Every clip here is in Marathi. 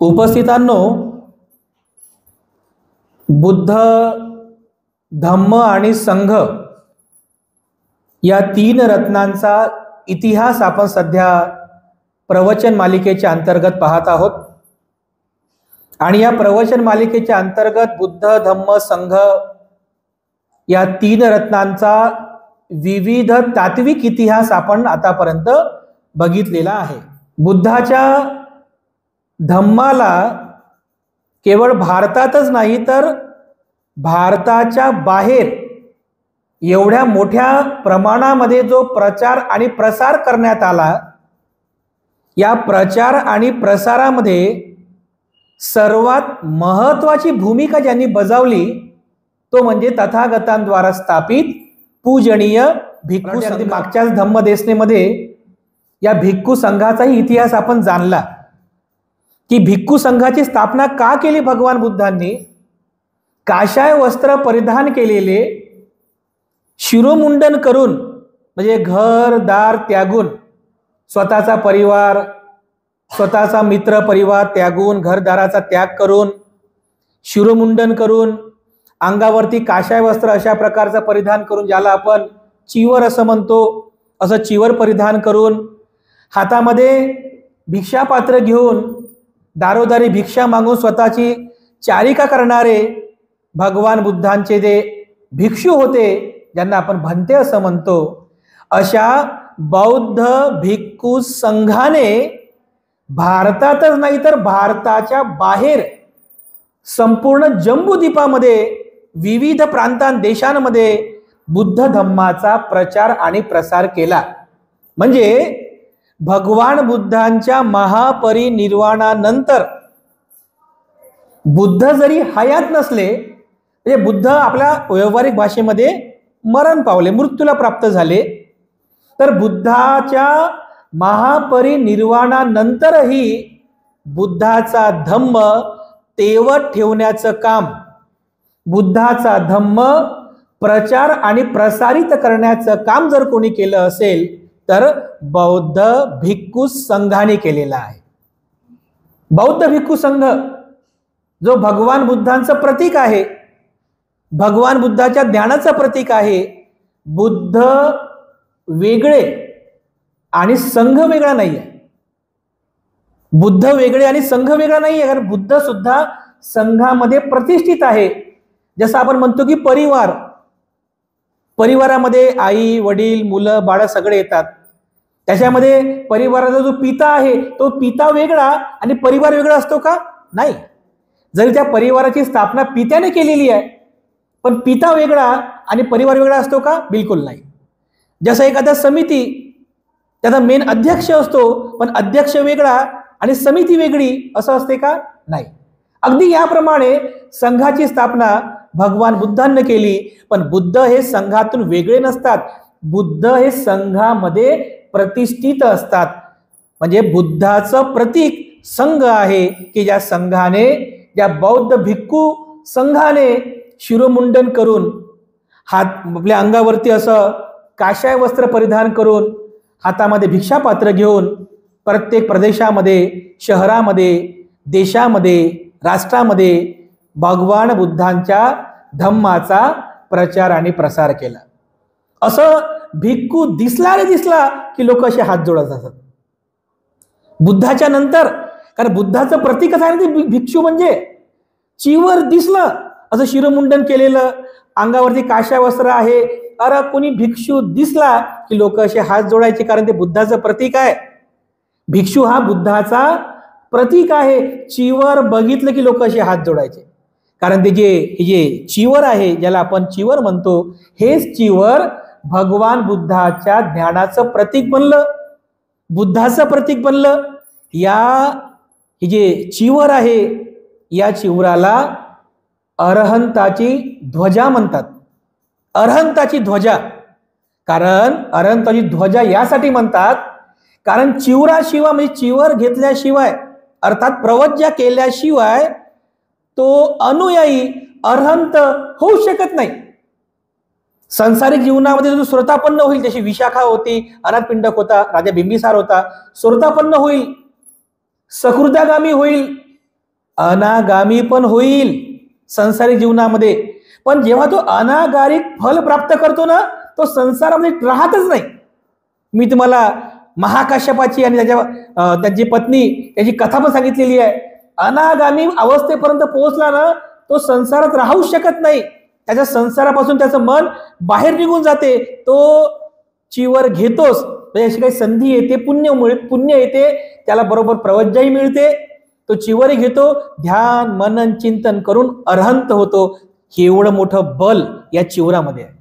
उपस्थितांनो, बुद्ध, धम्म आणि संघ या तीन रत्नांचा इतिहास आपण सध्या प्रवचन मालिकेच्या अंतर्गत पाहत आहोत। आणि या प्रवचन मालिकेच्या अंतर्गत बुद्ध, धम्म, संघ या तीन रत्नांचा विविध तात्विक इतिहास आपण आतापर्यंत बघितलेला आहे। बुद्धाच्या धम्माला केवळ भारतातच नाही तर भारताच्या बाहेर एवढ्या मोठ्या प्रमाणामध्ये जो प्रचार आणि प्रसार करण्यात आला, या प्रचार आणि प्रसारामध्ये सर्वात महत्त्वाची भूमिका ज्यांनी बजावली तो म्हणजे तथागतांद्वारा स्थापित पूजनीय भिक्खू संघ। मागच्याच धम्मदेशनेमध्ये या भिक्खू संघाचाही इतिहास आपण जाणला की भिक्खू संघाची स्थापना का केली भगवान बुद्धांनी। काशाय वस्त्र परिधान केलेले, शिरोमुंडन करून म्हणजे घर दार त्यागून, स्वतःचा परिवार, स्वतःचा मित्र परिवार त्यागून, घरदाराचा त्याग करून, शिरोमुंडन करून, अंगावरती काशाय वस्त्र अशा प्रकारचं परिधान करून, ज्याला आपण चिवर असं म्हणतो, असं चिवर परिधान करून, हातामध्ये भिक्षापात्र घेऊन दारोदारी भिक्षा मागून स्वतःची चारिका करणारे भगवान बुद्धांचे जे भिक्षू होते, ज्यांना आपण भंते असं म्हणतो, अशा बौद्ध भिक्खू संघाने भारतातच नाही तर भारताच्या बाहेर संपूर्ण जम्बूद्वीपामध्ये विविध प्रांतां देशांमध्ये बुद्ध धम्माचा प्रचार आणि प्रसार केला। म्हणजे भगवान बुद्धांच्या महापरिनिर्वाणानंतर बुद्ध जरी हयात नसले, म्हणजे बुद्ध आपल्या व्यावहारिक भाषेमध्ये मरण पावले, मृत्यूला प्राप्त झाले, तर बुद्धाच्या महापरिनिर्वाणानंतरही बुद्धाचा धम्म तेवत ठेवण्याचं काम, बुद्धाचा धम्म प्रचार आणि प्रसारित करण्याचं काम जर कोणी केलं असेल तर बौद्ध भिक्खू संघाने केलेला आहे। बौद्ध भिक्खू संघ जो भगवान बुद्धांचं प्रतीक आहे, भगवान बुद्धाच्या ज्ञानाचं प्रतीक आहे। बुद्ध वेगळे आणि संघ वेगळा नाही आहे, बुद्ध वेगळे आणि संघ वेगळा नाही आहे, कारण बुद्ध सुद्धा संघामध्ये प्रतिष्ठित आहे। जसं आपण म्हणतो की परिवारामध्ये आई वडील मुलं बाळ सगळे येतात, त्याच्यामध्ये परिवाराचा जो पिता आहे तो पिता वेगळा आणि परिवार वेगळा असतो का? नाही। जरी त्या परिवाराची स्थापना पित्याने केलेली आहे पण पिता वेगळा आणि परिवार वेगळा असतो का? बिलकुल नाही। जसं एखादा समिती, त्याचा मेन अध्यक्ष असतो पण अध्यक्ष वेगळा आणि समिती वेगळी असं असते का? नाही। अगदी याप्रमाणे संघाची स्थापना भगवान बुद्धांनी केली, पण बुद्ध हे संघातून वेगळे नसतात, बुद्ध हे संघामध्ये प्रतिष्ठित असतात। म्हणजे बुद्धाचं प्रतीक संघ आहे की ज्या संघाने, ज्या बौद्ध भिक्खू संघाने शिरोमुंडन करून, हात आपल्या अंगावरती असं काशाय वस्त्र परिधान करून, हातामध्ये भिक्षापात्र घेऊन प्रत्येक प्रदेशामध्ये, शहरामध्ये, देशामध्ये, राष्ट्रामध्ये भगवान बुद्धांच्या धम्माचा प्रचार आणि प्रसार केला। असं भिक्खू दिसला की लोक असे हात जोडत असतात बुद्धाच्या नंतर, कारण बुद्धाचं प्रतीकच आहे ना ते भिक्षू। म्हणजे चिवर दिसलं, असं शिरोमुंडन केलेलं, अंगावरती काशा वस्त्र आहे, अरे कोणी भिक्षू दिसला की लोक असे हात जोडायचे, कारण ते बुद्धाचं प्रतीक आहे। भिक्षू हा बुद्धाचा प्रतीक आहे। चिवर बघितलं की लोक असे हात जोडायचे, कारण ते जे चिवर आहे, ज्याला आपण चिवर म्हणतो, हेच चिवर भगवान बुद्धाच्या ज्ञानाचं प्रतीक बनलं, बुद्धाचं प्रतीक बनलं। हे जे चिवर आहे, या चिवराला अरहंताची ध्वजा म्हणतात। अरहंताची ध्वजा, कारण अरहंताची ध्वजा यासाठी म्हणतात कारण चिवराशिवाय, म्हणजे चिवर घेतल्याशिवाय अर्थात प्रवज्जा केल्याशिवाय तो अनुयायी अरहंत होऊ शकत नाही। सांसारिक जीवनामध्ये जो श्रोतापन्न होईल, जशी विशाखा होती, अनाथपिंडक होता, राजा बिंबिसार होता, श्रोतापन्न होईल, सकृदागामी होईल, अनागामी पण होईल संसारिक जीवनामध्ये, पण जेव्हा तो अनागारिक फल प्राप्त करतो ना, तो संसारामध्ये राहतच नाही. मी तुम्हाला महाकाश्यपाची आणि त्याची पत्नी त्याची कथा पण सांगितलेली आहे. अनागामी अवस्थेपर्यंत पोहोचला ना, तो संसारात राहू शकत नाही. त्याच्या संसारापासून त्याचं मन बाहेर निघून जाते. तो चिवर घेतोच, अशी काही संधी येते, पुण्य येते, त्याला बरोबर प्रवज्जाही मिळते, तो चिवरही घेतो, ध्यान मनन चिंतन करून अरहंत होतो. हे एवढं मोठं बल या चिवरामध्ये आहे.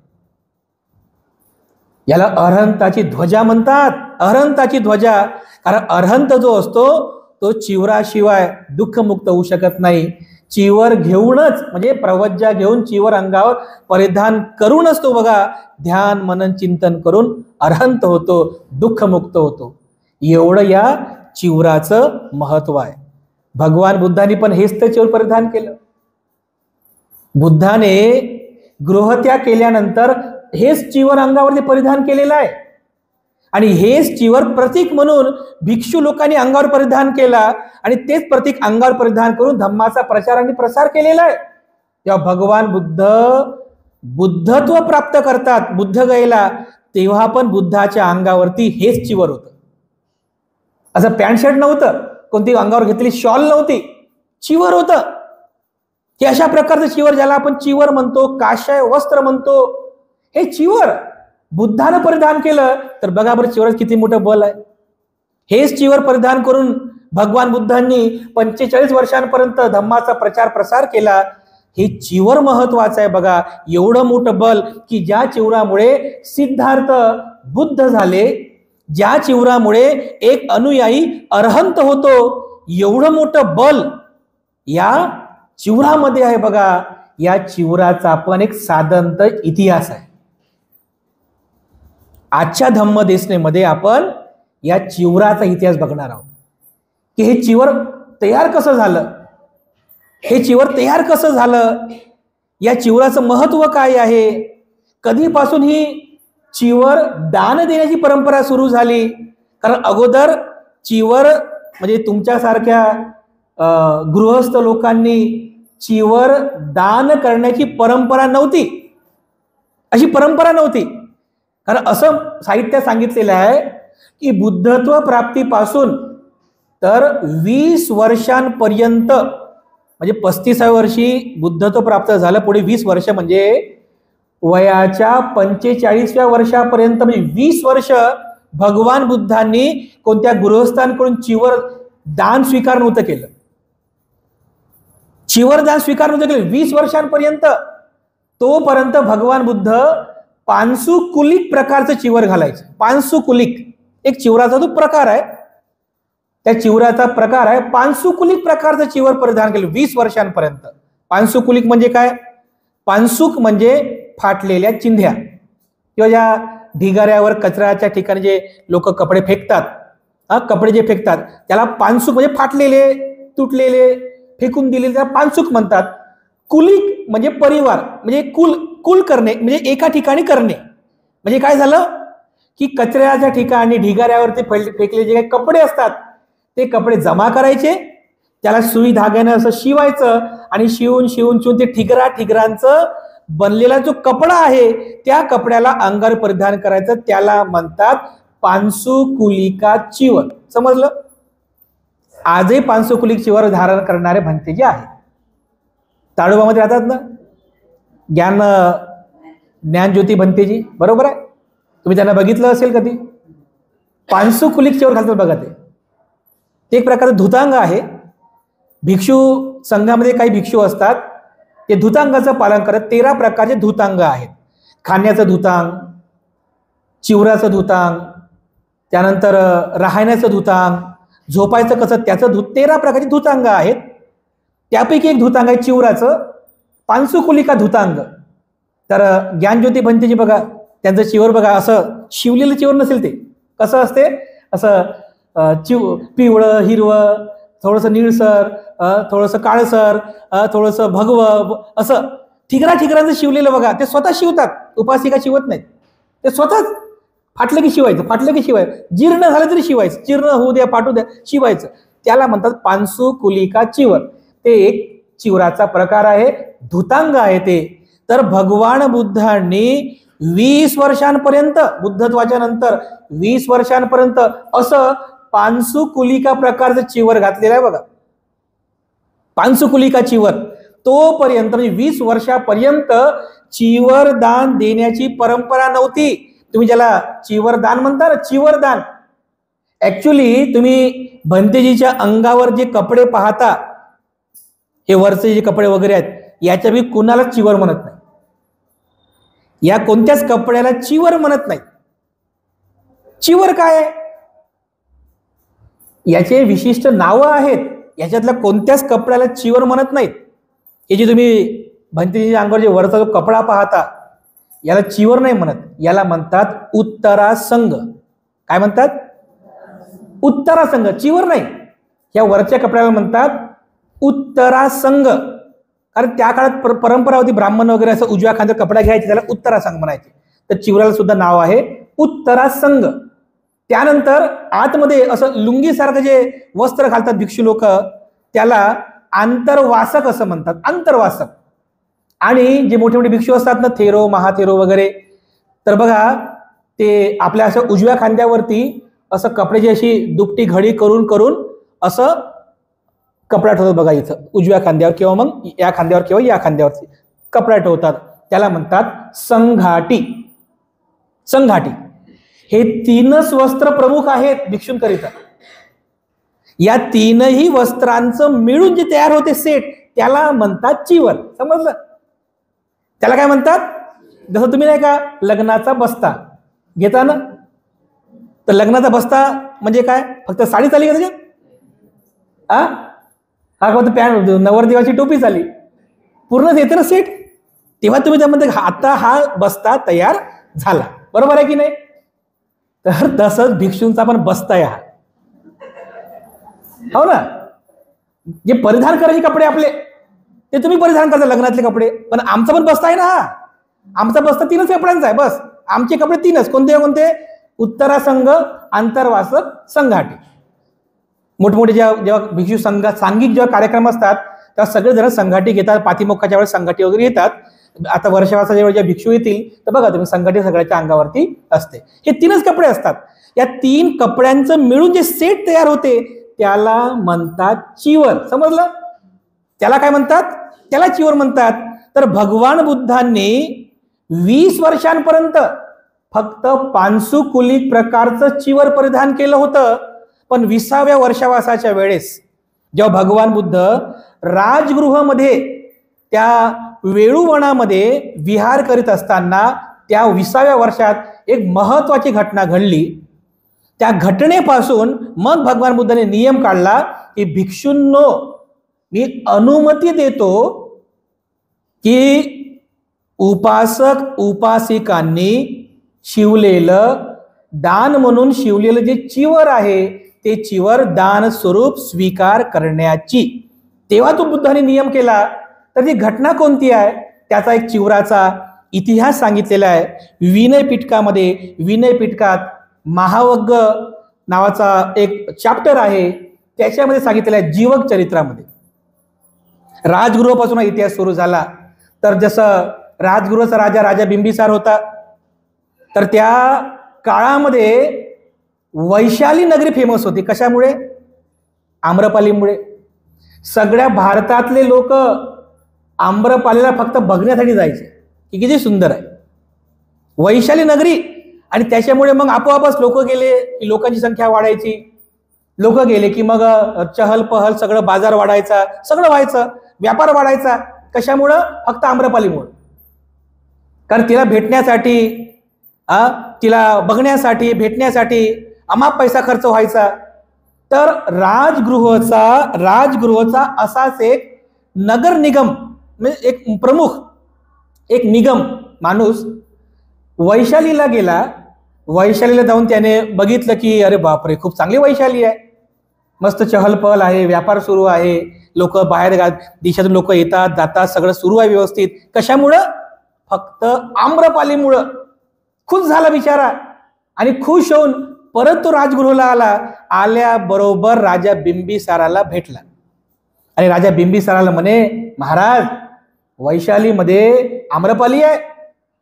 याला अरहंताची ध्वजा म्हणतात. अरहंताची ध्वजा, कारण अरहंत जो असतो तो चिवराशिवाय दुःखमुक्त होऊ शकत नाही. चिवर घेऊनच, म्हणजे प्रवज्जा घेऊन चिवर अंगावर परिधान करूनच तो बघा ध्यान मनन चिंतन करून अरहंत होतो, दुःखमुक्त होतो. एवढं या चिवराचं महत्व आहे. भगवान बुद्धांनी पण हेच तर चिवर परिधान केलं. बुद्धाने गृहत्याग केल्यानंतर हेच चिवर अंगावरती परिधान केलेलं आहे, आणि हेच चिवर प्रतीक म्हणून भिक्षू लोकांनी अंगावर परिधान केला, आणि तेच प्रतीक अंगावर परिधान करून धम्माचा प्रचार आणि प्रसार केलेला आहे. तेव्हा भगवान बुद्धत्व प्राप्त करतात. बुद्ध गयेला तेव्हा पण बुद्धाच्या अंगावरती हेच चिवर होतं. असं पॅन्ट शर्ट नव्हतं, कोणती अंगावर घेतलेली शॉल नव्हती, चिवर होतं. हे अशा प्रकारचं चिवर, ज्याला आपण चिवर म्हणतो, काषाय वस्त्र म्हणतो, हे चिवर बुद्धानं परिधान केलं. तर बघा बरं चिवरात किती मोठं बल आहे. हेच चिवर परिधान करून भगवान बुद्धांनी 45 वर्षांपर्यंत धम्माचा प्रचार प्रसार केला. हे चिवर महत्वाचं आहे. बघा एवढं मोठं बल की ज्या चिवरामुळे सिद्धार्थ बुद्ध झाले, ज्या चिवरामुळे एक अनुयायी अरहंत होतो, एवढं मोठं बल या चिवरामध्ये आहे. बघा या चिवराचा पण एक साधंत इतिहास आहे. आजच्या धम्मदेशनेमध्ये आपण या चिवराचा इतिहास बघणार आहोत की हे चिवर तयार कसं झालं, हे चिवर तयार कसं झालं, या चिवराचं महत्व काय आहे, कधीपासून ही चिवर दान देण्याची परंपरा सुरू झाली. कारण अगोदर चिवर म्हणजे तुमच्यासारख्या गृहस्थ लोकांनी चिवर दान करण्याची परंपरा नव्हती, अशी परंपरा नव्हती. कारण असं साहित्यात सांगितलेलं आहे की बुद्धत्व प्राप्तीपासून तर 20 वर्षांपर्यंत, म्हणजे 35व्या वर्षी बुद्धत्व प्राप्त झालं, पुढे 20 वर्ष म्हणजे वयाच्या 45व्या वर्षापर्यंत, म्हणजे 20 वर्ष भगवान बुद्धांनी कोणत्या गृहस्थांकडून चिवर दान स्वीकार नव्हतं केलं. चिवर दान स्वीकार नव्हतं केलं 20 वर्षांपर्यंत. तोपर्यंत भगवान बुद्ध पांसुकुलिक प्रकारचं चिवर घालायचं. पांसुकुलिक एक चिवराचा तो प्रकार आहे, त्या चिवराचा प्रकार आहे. पांसुकुलिक प्रकारचं चिवर परिधान केलं 20 वर्षांपर्यंत. पांसुकुलिक म्हणजे काय? पांसुक म्हणजे फाटलेल्या चिंध्या, किंवा ज्या ढिगाऱ्यावर कचऱ्याच्या ठिकाणी जे लोक कपडे फेकतात, कपडे जे फेकतात त्याला पांसुक म्हणजे फाटलेले तुटलेले फेकून दिलेले त्याला पांसुक म्हणतात. कुलिक म्हणजे परिवार, म्हणजे कुल करणे, म्हणजे एका ठिकाणी करणे. म्हणजे काय झालं की कचऱ्याच्या ठिकाणी ढिगाऱ्यावरती फेकलेले जे काही कपडे असतात ते कपडे जमा करायचे, त्याला सुई धाग्याने असं शिवायचं, आणि शिवून ते ठिगरांचं बनलेला जो कपडा आहे त्या कपड्याला अंगावर परिधान करायचं. त्याला म्हणतात पांसुकुलिका चिवर. समजलं? आजही पांसुकुलिक चिवर धारण करणारे भंते जे आहेत ताडोबामध्ये राहतात ना, ज्ञानज्योती भंतेजी, बरोबर आहे, तुम्ही त्यांना बघितलं असेल कधी. पांसुकुलिक चिवर घालतात बघा. ते एक प्रकारचं धुतांग आहे. भिक्षू संघामध्ये काही भिक्षू असतात, ते धुतांगाचं पालन करत. 13 प्रकारचे धुतांग आहेत. खाण्याचं धुतांग, चिवराचं धुतांग, त्यानंतर राहण्याचं धुतांग, झोपायचं कसं त्याचं 13 प्रकारचे धुतांग आहेत. त्यापैकी एक धुतांग आहे चिवराचं, पांसुकुलिका धुतांग. तर ज्ञानज्योती भंतेजी बघा, त्यांचं चिवर बघा, असं शिवलेलं चिवर नसेल, ते कसं असते, असं पिवळं हिरवं, थोडंसं निळसर, थोडंसं काळसर, थोडंसं भगवं, असं ठिगरांचं शिवलेलं बघा. ते स्वतः शिवतात, उपासिका शिवत नाहीत, ते स्वतःच फाटलं की शिवायचं, जीर्ण झालं तरी शिवायचं, जीर्ण होऊ द्या, फाटू द्या, शिवायचं. त्याला म्हणतात पांसुकुलिका चिवर. ते एक चिवराचा प्रकार आहे, धुतांग आहे ते. तर भगवान बुद्धांनी 20 वर्षांपर्यंत, बुद्धत्वाच्या नंतर 20 वर्षांपर्यंत असं पांसुकुलिका प्रकारचं चिवर घातलेलं आहे बघा. पांसुकुलिका चिवर तोपर्यंत म्हणजे 20 वर्षापर्यंत चिवरदान देण्याची परंपरा नव्हती. तुम्ही ज्याला चिवरदान म्हणता ना, चिवरदान, ऍक्च्युली तुम्ही भंतेजीच्या अंगावर जे कपडे पाहता, हे वरचे जे कपडे वगैरे आहेत, याच्या बी कुणाला चिवर म्हणत नाही. या कोणत्याच कपड्याला चिवर म्हणत नाही. चिवर काय आहे? याचे विशिष्ट नावं आहेत. याच्यातल्या कोणत्याच कपड्याला चिवर म्हणत नाहीत. हे जे तुम्ही भंतेजीच्या अंगावर जे वरचा जो कपडा पाहता, याला चिवर नाही म्हणत, याला म्हणतात उत्तरासंग. काय म्हणतात? उत्तरासंग, चिवर नाही. या वरच्या कपड्याला म्हणतात उत्तरासंग. कारण त्या काळात परंपरा होती, ब्राह्मण वगैरे असं उजव्या खांद्यावर कपडा घ्यायचे, त्याला उत्तरासंग म्हणायचे. तर चिवराला सुद्धा नाव आहे उत्तरासंग. त्यानंतर आतमध्ये असं लुंगीसारखं जे वस्त्र घालतात भिक्षू लोक, त्याला आंतरवासक असं म्हणतात, आंतरवासक. आणि जे मोठे मोठे भिक्षू असतात ना, थेरो, महाथेरो वगैरे, तर बघा ते आपल्या असं उजव्या खांद्यावरती असं कपड्याची अशी दुपटी घडी करून करून असं कपडा ठेवतात बघा, इथं उजव्या खांद्यावर किंवा मग या खांद्यावर किंवा या खांद्यावरती कपडा ठेवतात. त्याला म्हणतात संघाटी. संघाटी हे 3च वस्त्र प्रमुख आहेत भिक्षूंकरिता. या 3ही वस्त्रांचं मिळून जे तयार होते सेट, त्याला म्हणतात चिवर. समजलं? त्याला काय म्हणतात? जसं तुम्ही नाही का लग्नाचा बस्ता घेता ना, तर लग्नाचा बस्ता म्हणजे काय? फक्त साडी चाली का त्याच्यात? हा फक्त पॅन्ट, नवरदेवाची टोपी चाली, पूर्ण येते ना सेट. तेव्हा तुम्ही त्यामध्ये आता हा बस्ता तयार झाला. बरोबर आहे की नाही? तर तसंच भिक्षूंचा पण बस्ता आहे हा. हो ना? जे परिधान करायचे कपडे आपले ते तुम्ही परिधान करता, लग्नातले कपडे, पण आमचा पण बस्ता आहे ना हा. आमचा बस्ता 3च कपड्यांचा आहे बस. आमचे कपडे 3च. कोणते कोणते? उत्तरासंग, आंतरवासक, संघाटी. मोठमोठे जेव्हा भिक्षू सांघिक जेव्हा कार्यक्रम असतात, तेव्हा सगळे जण संघाटी घेतात. पाठीमुखाच्या वेळेस संघाटी वगैरे येतात. आता वर्षावासा जेव्हा भिक्षू येतील, तर बघा तुम्ही संघाटी सगळ्याच्या अंगावरती असते. हे 3च कपडे असतात. या 3 कपड्यांचं मिळून जे सेट तयार होते, त्याला म्हणतात चिवर. समजलं? त्याला काय म्हणतात? त्याला चिवर म्हणतात. तर भगवान बुद्धांनी 20 वर्षांपर्यंत फक्त पांसुकुलिक प्रकारचं चिवर परिधान केलं होतं. पण 20व्या वर्षावासाच्या वेळेस जेव्हा भगवान बुद्ध राजगृहामध्ये त्या वेळूवनामध्ये विहार करीत असताना, त्या 20व्या वर्षात एक महत्वाची घटना घडली. त्या घटनेपासून मग भगवान बुद्धाने नियम काढला की भिक्षूंनो, मी अनुमती देतो की उपासक उपासिकांनी शिवलेलं, दान म्हणून शिवलेलं जे चिवर आहे, ते चिवर दान स्वरूप स्वीकार करण्याची. तेव्हा तो बुद्धाने नियम केला. तर ती घटना कोणती आहे? त्याचा एक चिवराचा इतिहास सांगितलेला आहे विनय पिटकामध्ये. विनय पिटकात महावग्ग नावाचा एक चॅप्टर आहे, त्याच्यामध्ये सांगितलेलं आहे जीवक चरित्रामध्ये. राजगृहापासून हा इतिहास सुरू झाला. तर जसं राजगृहाचा राजा बिंबिसार होता, तर त्या काळामध्ये वैशाली नगरी फेमस होती. कशामुळे? आम्रपालीमुळे. सगळ्या भारतातले लोक आम्रपालीला फक्त बघण्यासाठी जायचे की किती सुंदर आहे वैशाली नगरी. आणि त्याच्यामुळे मग आपोआपच लोक गेले की लोकांची संख्या वाढायची. लोक गेले की मग चहल पहल, सगळं बाजार वाढायचा, सगळं व्हायचं, व्यापार वाढायचा. कशामुळं? फक्त आम्रपालीमुळे. कारण तिला भेटण्यासाठी, तिला बघण्यासाठी, भेटण्यासाठी अमाप पैसा खर्च व्हायचा. तर राजगृहाचा असाच एक नगर निगम, म्हणजे एक प्रमुख, एक निगम माणूस वैशालीला गेला. वैशालीला जाऊन त्याने बघितलं की अरे बापरे, खूप चांगली वैशाली आहे, मस्त चहलपहल आहे, व्यापार सुरू आहे, लोक बाहेर देशातून लोक येतात जातात, सगळं सुरू आहे व्यवस्थित. कशामुळं? फक्त आम्रपालीमुळं. खुश झाला बिचारा आणि खुश होऊन परत तो राजगृहाला आला. आल्याबरोबर राजा बिंबिसाराला भेटला आणि राजा बिंबिसाराला म्हणे, महाराज, वैशालीमध्ये आम्रपाली आहे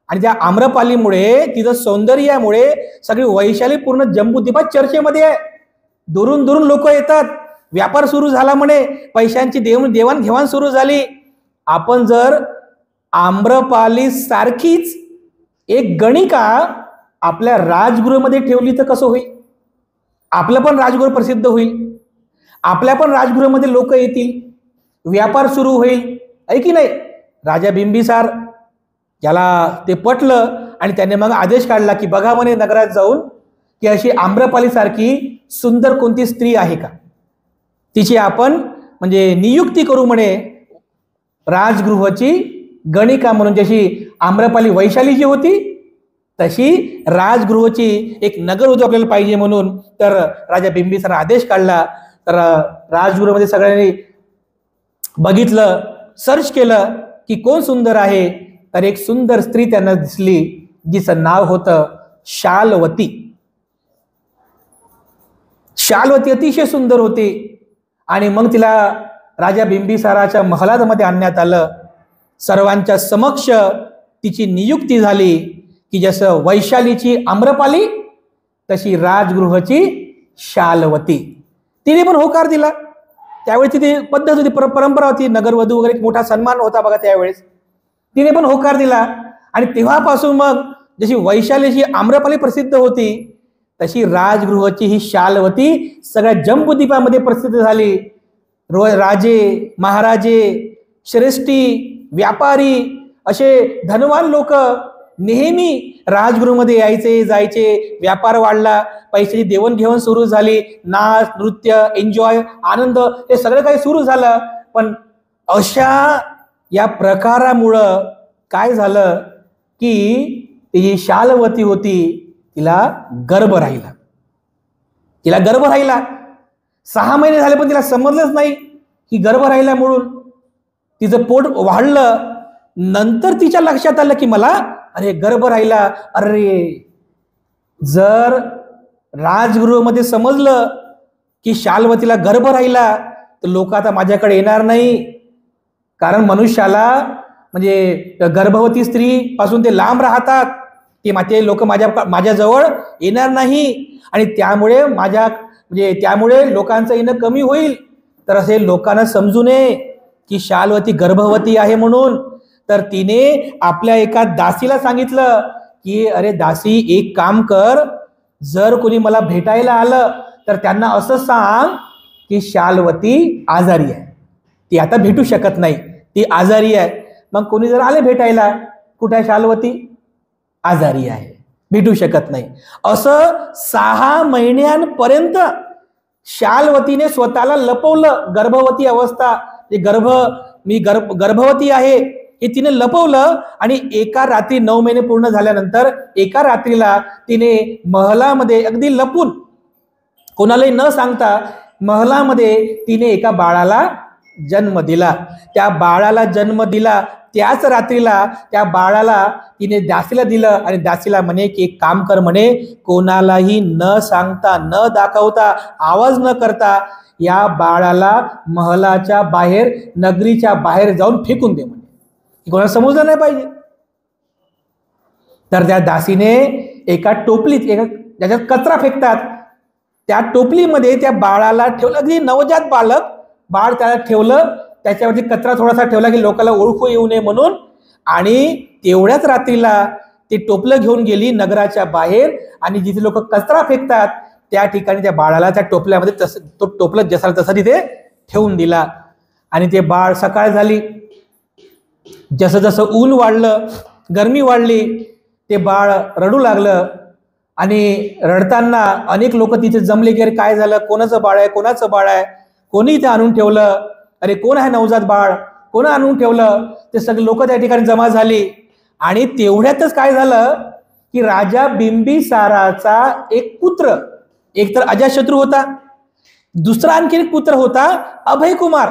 आणि त्या आम्रपालीमुळे, तिचं सौंदर्यामुळे सगळी वैशाली पूर्ण जम्बूद्वीपात चर्चेमध्ये आहे. दुरून दुरून लोक येतात. व्यापार सुरू झाला म्हणे, पैशांची देवाणघेवाण सुरू झाली. आपण जर आम्रपाली सारखीच एक गणिका आपल्या राजगृहामध्ये ठेवली तर कसं होईल? आपलं पण राजगृह प्रसिद्ध होईल, आपल्या पण राजगृहामध्ये लोक येतील, व्यापार सुरू होईल, आहे की नाही? राजा बिंबिसार याला ते पटलं आणि त्याने मग आदेश काढला की बघा म्हणे नगरात जाऊन की अशी आम्रपाली सारखी सुंदर कोणती स्त्री आहे का, तिची आपण म्हणजे नियुक्ती करू म्हणे राजगृहाची गणिका म्हणून. जशी आम्रपाली वैशाली जी होती तशी राजगृहाची एक नगरवधू आपल्याला पाहिजे म्हणून. तर राजा बिंबिसार आदेश काढला. तर राजगृहामध्ये सगळ्यांनी बघितलं, सर्च केलं की कोण सुंदर आहे. तर एक सुंदर स्त्री त्यांना दिसली, जिचं नाव होतं शालवती. शालवती अतिशय सुंदर होती आणि मग तिला राजा बिंबिसाराच्या महलामध्ये आणण्यात आलं. सर्वांच्या समक्ष तिची नियुक्ती झाली की जसं वैशालीची आम्रपाली तशी राजगृहाची शालवती. तिने पण होकार दिला. त्यावेळेस ती पद्धत होती, परंपरा होती, नगरवधू वगैरे मोठा सन्मान होता बघा त्यावेळेस. तिने पण होकार दिला आणि तेव्हापासून मग जशी वैशालीची आम्रपाली प्रसिद्ध होती तशी राजगृहाची ही शालवती सगळ्या जम्बूद्वीपामध्ये प्रसिद्ध झाली. राजे, महाराजे, श्रेष्ठी, व्यापारी असे धनवान लोक नेहमी राजगृहामध्ये यायचे जायचे. व्यापार वाढला, पैशाची देवाणघेवाण सुरू झाली, नाच, नृत्य, एन्जॉय, आनंद हे सगळं काही सुरू झालं. पण अशा या प्रकारामुळं काय झालं की ती जी शालवती होती तिला गर्भ राहिला. 6 महिने झाले पण तिला समजलंच नाही की गर्भ राहिला म्हणून. तिचं पोट वाढलं. नंतर तिच्या लक्षात आलं की मला अरे गर्भ राहिला. अरे जर राजगृहामध्ये समजलं की शालवतीला गर्भ राहिला तर लोक आता माझ्याकडे येणार नाही. कारण मनुष्याला म्हणजे गर्भवती स्त्री पासून ते लांब राहतात, ते लोक माझ्याजवळ येणार नाही आणि त्यामुळे लोकांचं येणं कमी होईल. तर असे लोकांना समजू नये की शालवती गर्भवती आहे म्हणून. तर तिने आपल्या एका दासीला सांगितलं की अरे दासी, एक काम कर, जर कोणी मला भेटायला आलं तर त्यांना असं सांग की शालवती आजारी आहे, ती आता भेटू शकत नाही, ती आजारी आहे. मग कोणी जर आले भेटायला, कुठे आहे शालवती? आजारी आहे, भेटू शकत नाही. असं 6 महिन्यांपर्यंत शालवतीने स्वतःला लपवलं. गर्भवती अवस्था, गर्भवती आहे हे तिने लपवलं. आणि एका रात्री 9 महिने पूर्ण झाल्यानंतर एका रात्रीला तिने महलामध्ये अगदी लपून, कोणालाही न सांगता महलामध्ये तिने एका बाळाला जन्म दिला. त्या बाळाला जन्म दिला त्याच रात्रीला त्या बाळाला तिने दासीला दिलं आणि दासीला म्हणे की एक काम कर म्हणे, कोणालाही न सांगता, न दाखवता, आवाज न करता या बाळाला महलाच्या बाहेर, नगरीच्या बाहेर जाऊन फेकून दे म्हणे, कोणाला समजलं नाही पाहिजे. तर त्या दासीने एका टोपलीत, ज्याच्यात कचरा फेकतात त्या टोपलीमध्ये त्या बाळाला ठेवलं. अगदी नवजात बाळ त्याला ठेवलं. त्याच्यावरती कचरा थोडासा ठेवला की लोकांना ओळखू येऊ नये म्हणून. आणि तेवढ्याच रात्रीला ती टोपलं घेऊन गेली नगराच्या बाहेर आणि जिथे लोक कचरा फेकतात त्या ठिकाणी त्या बाळाला त्या टोपल्यामध्ये तो टोपलं जसा तसा तिथे ठेवून दिला. आणि ते बाळ, सकाळ झाली, जसं जसं ऊन वाढलं, गरमी वाढली, ते बाळ रडू लागलं. आणि रडताना अनेक लोक तिथे जमले की अरे काय झालं, कोणाचं बाळ आहे, कोणाचं बाळ आहे, कोणी इथे आणून ठेवलं, अरे कोण आहे नवजात बाळ, कोण आणून ठेवलं. ते सगळे लोक त्या ठिकाणी जमा झाली. आणि तेवढ्यातच काय झालं की राजा बिंबिसाराचा एक पुत्र, एक तर अजातशत्रू होता, दुसरा आणखी एक पुत्र होता अभय कुमार.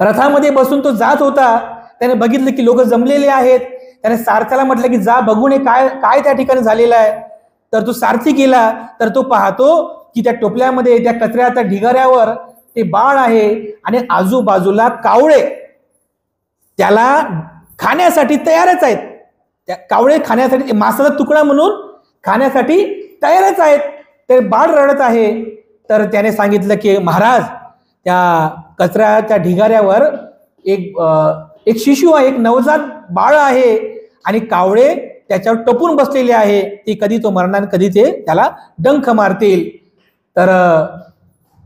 रथामध्ये बसून तो जात होता. त्याने बघितलं की लोक जमलेले आहेत. त्याने सारथ्याला म्हटलं की जा बघून काय त्या ठिकाणी झालेलं आहे. तर तो सारथी गेला तर तो पाहतो की त्या टोपल्यामध्ये, त्या कचऱ्याच्या ढिगाऱ्यावर ते बाळ आहे आणि आजूबाजूला कावळे त्याला खाण्यासाठी तयारच आहेत. त्या कावळे खाण्यासाठी मांसाचा तुकडा म्हणून खाण्यासाठी तयारच आहेत. ते बाळ रडत आहे. तर त्याने सांगितलं की महाराज, त्या कचऱ्याच्या ढिगाऱ्यावर एक शिशु आहे, एक नवजात बाळ आहे आणि कावळे त्याच्यावर टपून बसलेले आहे. ती कधी तो मरणार, कधी ते त्याला डंख मारतील. तर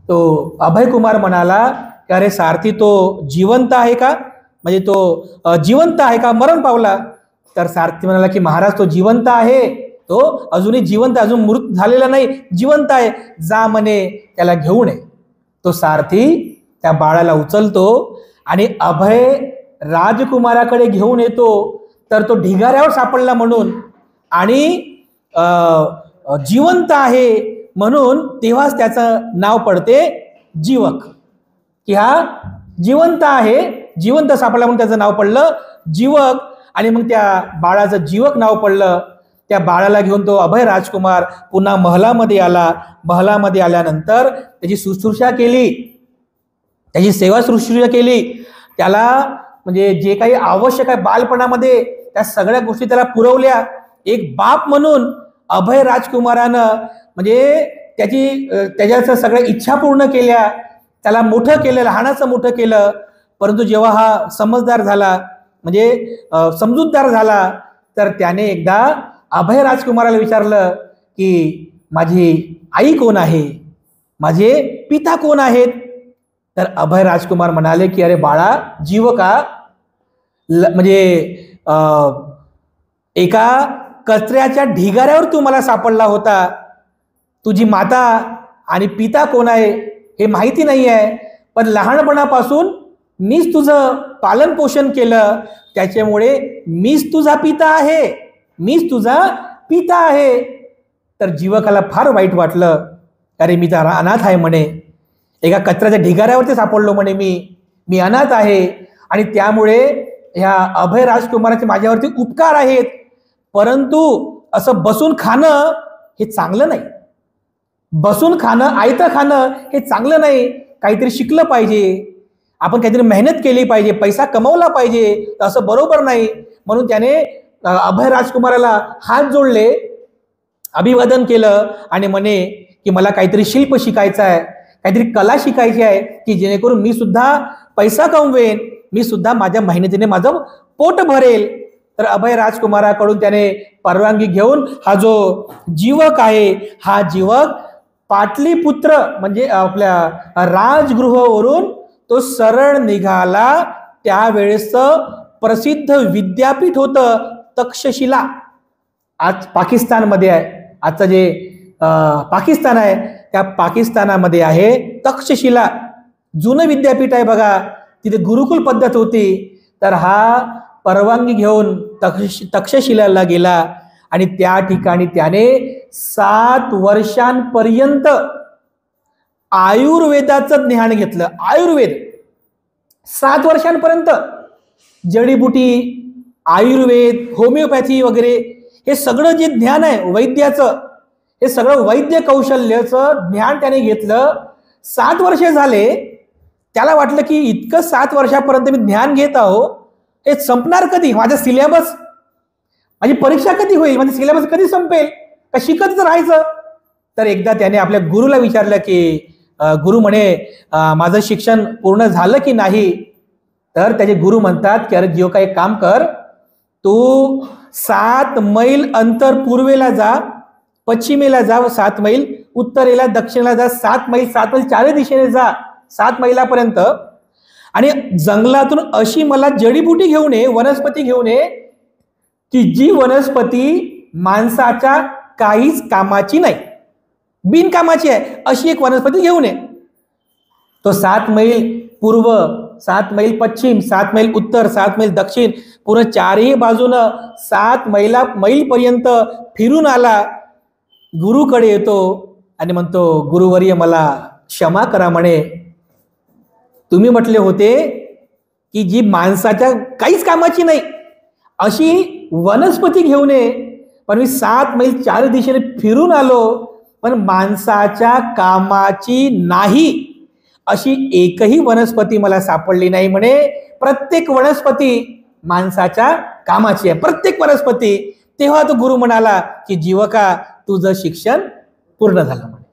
तो अभय कुमार म्हणाला की अरे सारथी, तो जिवंत आहे का? म्हणजे तो जिवंत आहे का, मरण पावला? तर सारथी म्हणाला की महाराज, तो जिवंत आहे, तो अजूनही जिवंत, अजून मृत झालेला नाही, जिवंत आहे, जा म्हणे त्याला घेऊन ये. तो सारथी त्या बाळाला उचलतो आणि अभय राजकुमाराकडे घेऊन येतो. तर तो ढिगाऱ्यावर सापडला म्हणून आणि जिवंत आहे म्हणून तेव्हाच त्याचं नाव पडते जीवक, की हा जिवंत आहे, जिवंत सापडला म्हणून त्याचं नाव पडलं जीवक. आणि मग त्या बाळाचं जीवक नाव पडलं. त्या बाळाला घेऊन तो अभय राजकुमार पुन्हा महलामध्ये आला. महलामध्ये आल्यानंतर त्याची शुश्रूषा केली, त्याची सेवा शुश्रूषा केली. त्याला म्हणजे जे काही आवश्यक आहे बालपणामध्ये त्या सगळ्या गोष्टी त्याला पुरवल्या. एक बाप म्हणून अभय राजकुमारानं म्हणजे त्याच्या सगळ्या इच्छा पूर्ण केल्या, त्याला मोठं केलं, लहानाचं मोठं केलं. परंतु जेव्हा हा समजदार झाला, म्हणजे समजूतदार झाला, तर त्याने एकदा अभय राजकुमाराला विचारलं की माझी आई कोण आहे, माझे पिता कोण आहेत? तर अभय राजकुमार म्हणाले की अरे बाळा जीवका, म्हणजे एका कचऱ्याच्या ढिगाऱ्यावर तू मला सापडला होता. तुझी माता आणि पिता कोण आहे हे माहिती नाही आहे, पण लहानपणापासून मीच तुझं पालन पोषण केलं, त्याच्यामुळे मीच तुझा पिता आहे, मीच तुझा पिता आहे. तर जीवकाला फार वाईट वाटलं. अरे मी तर अनाथ आहे म्हणे, एका कचऱ्याच्या ढिगाऱ्यावरती सापडलो म्हणे, मी अनाथ आहे आणि त्यामुळे ह्या अभय राजकुमाराचे माझ्यावरती उपकार आहेत. परंतु असं बसून खाणं हे चांगलं नाही, बसून खाणं, आयतं खाणं हे चांगलं नाही. काहीतरी शिकलं पाहिजे, आपण काहीतरी मेहनत केली पाहिजे, पैसा कमवला पाहिजे, असं बरोबर नाही. म्हणून त्याने अभय राजकुमाराला हात जोडले, अभिवादन केलं आणि म्हणे की मला काहीतरी शिल्प शिकायचं आहे, काहीतरी कला शिकायची आहे, की जेणेकरून मी सुद्धा पैसा कमवेन, मी सुद्धा माझ्या मेहनतीने माझं पोट भरेल. तर अभय राजकुमाराकडून त्याने परवानगी घेऊन हा जो जीवक आहे, हा जीवक पाटलीपुत्र म्हणजे आपल्या राजगृहावरून तो सरळ निघाला. त्यावेळेस प्रसिद्ध विद्यापीठ होतं तक्षशिला, आज पाकिस्तानमध्ये आहे. आजचं जे पाकिस्तान आहे त्या पाकिस्तानामध्ये आहे तक्षशिला, जुनं विद्यापीठ आहे बघा. तिथे गुरुकुल पद्धत होती. तर हा परवानगी घेऊन तक्षशिलाला गेला आणि त्या ठिकाणी त्याने 7 वर्षांपर्यंत आयुर्वेदाचं ज्ञान घेतलं. आयुर्वेद 7 वर्षांपर्यंत, जडीबुटी, आयुर्वेद, होमिओपॅथी वगैरे हे सगळं जे ज्ञान आहे वैद्याचं, हे सगळं वैद्य कौशल्याचं ज्ञान त्याने घेतलं. 7 वर्षे झाले. त्याला वाटलं की इतकं 7 वर्षापर्यंत मी ज्ञान घेत आहो, हे संपणार कधी? माझा सिलेबस, माझी परीक्षा कधी होईल, माझा सिलेबस कधी संपेल, का शिकतच राहायचं? तर एकदा त्याने आपल्या गुरुला विचारलं की गुरु म्हणे माझं शिक्षण पूर्ण झालं की नाही? तर त्याचे गुरु म्हणतात की अरे जीव एक काम कर, तू 7 मैल अंतर पूर्वेला जा, पश्चिमेला जा, 7 मैल उत्तरेला, दक्षिणेला जा, 7 मैल चारही दिशेने जा, 7 मैलापर्यंत, आणि जंगलातून अशी मला जडीबुटी घेऊन ये, वनस्पती घेऊन ये की जी वनस्पती माणसाच्या काहीच कामाची नाही, बिनकामाची आहे, अशी एक वनस्पती घेऊन ये. तो 7 मैल पूर्व, 7 मैल पश्चिम, 7 मैल उत्तर, 7 मैल दक्षिण, पूर्ण चारही बाजूनं 7 मैलपर्यंत फिरून आला. गुरुकडे येतो आणि म्हणतो, गुरुवर्य मला क्षमा करा म्हणे, तुम्ही म्हटले होते की जी माणसाच्या काहीच कामाची नाही अशी वनस्पती घेऊन ये, पण मी 7 मैल 4 दिशेने फिरून आलो, पण माणसाच्या कामाची नाही अशी एकही वनस्पती मला सापडली नाही म्हणे. प्रत्येक वनस्पती माणसाच्या कामाची आहे, प्रत्येक वनस्पती. तेव्हा तो गुरु म्हणाला की जीवका, तुझं शिक्षण पूर्ण झालं म्हणे.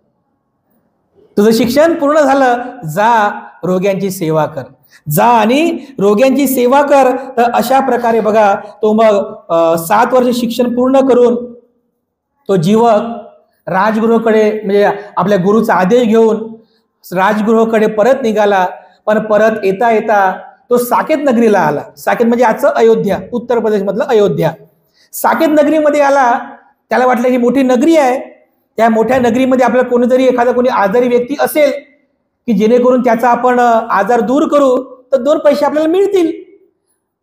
तुझं शिक्षण पूर्ण झालं, जा रोग्यांची सेवा कर, जा आणि रोग्यांची सेवा कर. तर अशा प्रकारे बघा, तो मग 7 वर्ष शिक्षण पूर्ण करून तो जीवक राजगृहाकडे, म्हणजे आपल्या गुरुचा आदेश घेऊन राजगृहाकडे परत निघाला. पण परत येता येता तो साकेत नगरीला आला. साकेत म्हणजे आजचं अयोध्या, उत्तर प्रदेश मधलं अयोध्या. साकेत नगरीमध्ये आला. त्याला वाटलं ही मोठी नगरी आहे, त्या मोठ्या नगरीमध्ये आपल्याला कोणीतरी एखादा कोणी आजारी व्यक्ती असेल की जेणेकरून त्याचा आपण आजार दूर करू, तर 2 पैसे आपल्याला मिळतील.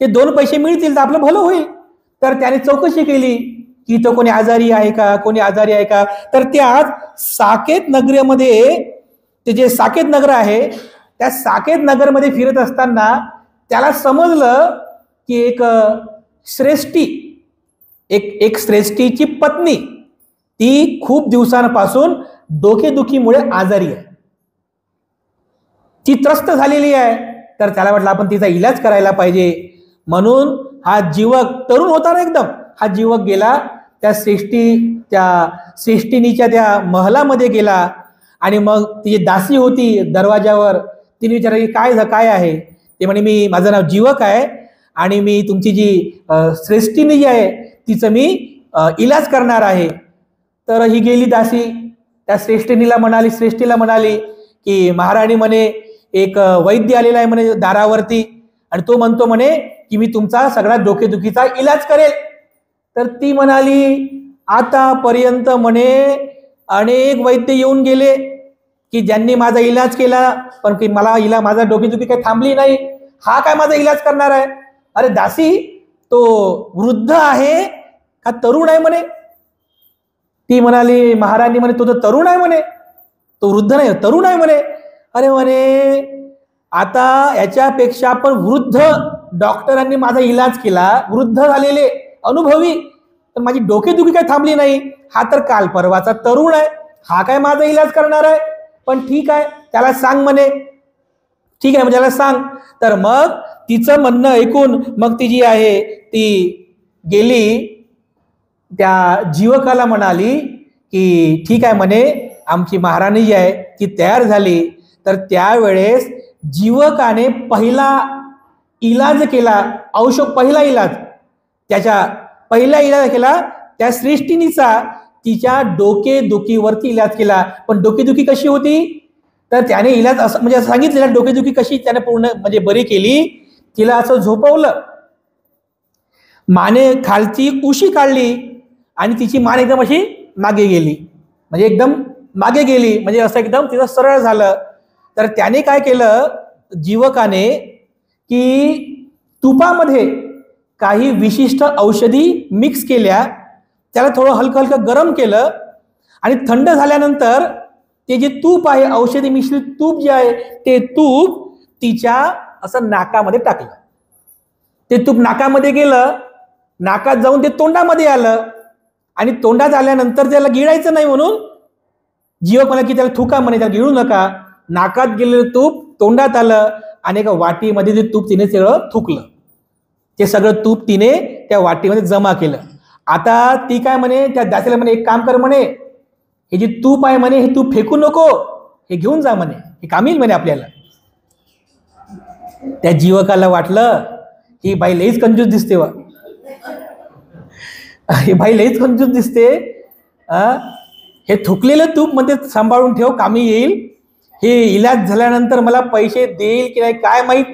ते 2 पैसे मिळतील तर आपलं भलं होईल. तर त्याने चौकशी केली की इथं कोणी आजारी आहे का, कोणी आजारी आहे का. तर त्या साकेत नगरीमध्ये, ते जे साकेत नगर आहे, त्या साकेत नगरमध्ये फिरत असताना त्याला समजलं की एक श्रेष्ठीची पत्नी, ती खूप दिवसांपासून डोकेदुखीमुळे आजारी आहे, ती त्रस्त झालेली आहे. तर त्याला वाटलं आपण तिचा इलाज करायला पाहिजे. म्हणून हा जीवक, तरुण होता ना एकदम, हा जीवक गेला त्या श्रेष्ठीनीच्या त्या महलामध्ये गेला. आणि मग ती दासी होती दरवाजावर, तिने विचारलं की काय आहे. ते म्हणे मी, माझं नाव जीवक आहे आणि मी तुमची जी श्रेष्ठीनी जी आहे तिचं मी इलाज करणार आहे. तर ही गेली दासी त्या श्रेष्ठीला म्हणाली की महाराणी म्हणे एक वैद्य आलेला आहे म्हणे दारावरती, आणि तो म्हणतो म्हणे की मी तुमचा सगळा डोकेदुखीचा इलाज करेल. तर ती म्हणाली, आतापर्यंत म्हणे अनेक वैद्य येऊन गेले की ज्यांनी माझा इलाज केला, पण की मला माझा डोकेदुखी काही थांबली नाही, हा काय माझा इलाज करणार आहे. अरे दासी, तो वृद्ध आहे का तरुण आहे म्हणे. ती म्हणाली, महाराणी म्हणे तो तर तरुण आहे म्हणे, तो वृद्ध नाही, तरुण आहे म्हणे. अरे म्हणे आता याच्यापेक्षा पण वृद्ध डॉक्टरांनी माझा इलाज केला, वृद्ध झालेले अनुभवी, तर माझी डोकेदुखी काय थांबली नाही. हा तर काल परवाचा तरुण आहे, हा काय माझा इलाज करणार आहे. पण ठीक आहे, त्याला सांग म्हणे. ठीक आहे, म्हणजे त्याला सांग. तर मग तिचं म्हणणं ऐकून मग ती जी आहे ती गेली त्या जीवकाला म्हणाली की ठीक आहे म्हणे, आमची महाराणी जी आहे ती तयार झाली. तर त्यावेळेस जीवकाने पहिला इलाज केला, पहिला इलाज केला त्या श्रेष्ठीनीचा, तिच्या डोकेदुखीवरती इलाज केला. पण डोकेदुखी कशी होती, तर त्याने इलाज असं म्हणजे सांगितलेलं, डोकेदुखी कशी त्याने पूर्ण म्हणजे बरी केली. तिला असं झोपवलं, माने खालची उशी काढली आणि तिची मान एकदम अशी मागे गेली, म्हणजे एकदम मागे गेली, म्हणजे असं एकदम तिचं सरळ झालं. तर त्याने काय केलं जीवकाने, की तुपामध्ये काही विशिष्ट औषधी मिक्स केल्या, त्याला थोडं हलकं गरम केलं आणि थंड झाल्यानंतर ते जे तूप आहे, औषधी मिश्रित तूप जे आहे, ते तूप तिच्या असं नाकामध्ये टाकलं. ते तूप नाकामध्ये गेलं, नाकात जाऊन ते तोंडामध्ये आलं, आणि तोंडात आल्यानंतर त्याला गिळायचं नाही म्हणून जीवक म्हणाला की त्याला थुका म्हणे, त्याला गिळू नका. नाकात गेलेलं तूप तोंडात आलं आणि एका वाटीमध्ये ते तूप तिने सगळं थुकलं. ते सगळं तूप तिने त्या वाटीमध्ये जमा केलं. आता ती काय म्हणे, त्या दासीला म्हणे एक काम कर म्हणे, हे जे तूप आहे म्हणे, हे तूप फेकू नको, हे घेऊन जा म्हणे, हे काम येईल म्हणे आपल्याला. त्या जीवकाला वाटलं ही बाई लईच कंजूस दिसते, ही बाई लईच कंजूस दिसते. हे थुकलेलं तूप मध्ये सांभाळून ठेव, कामी येईल. हे इलाज झाल्यानंतर मला पैसे देईल की नाही काय माहित.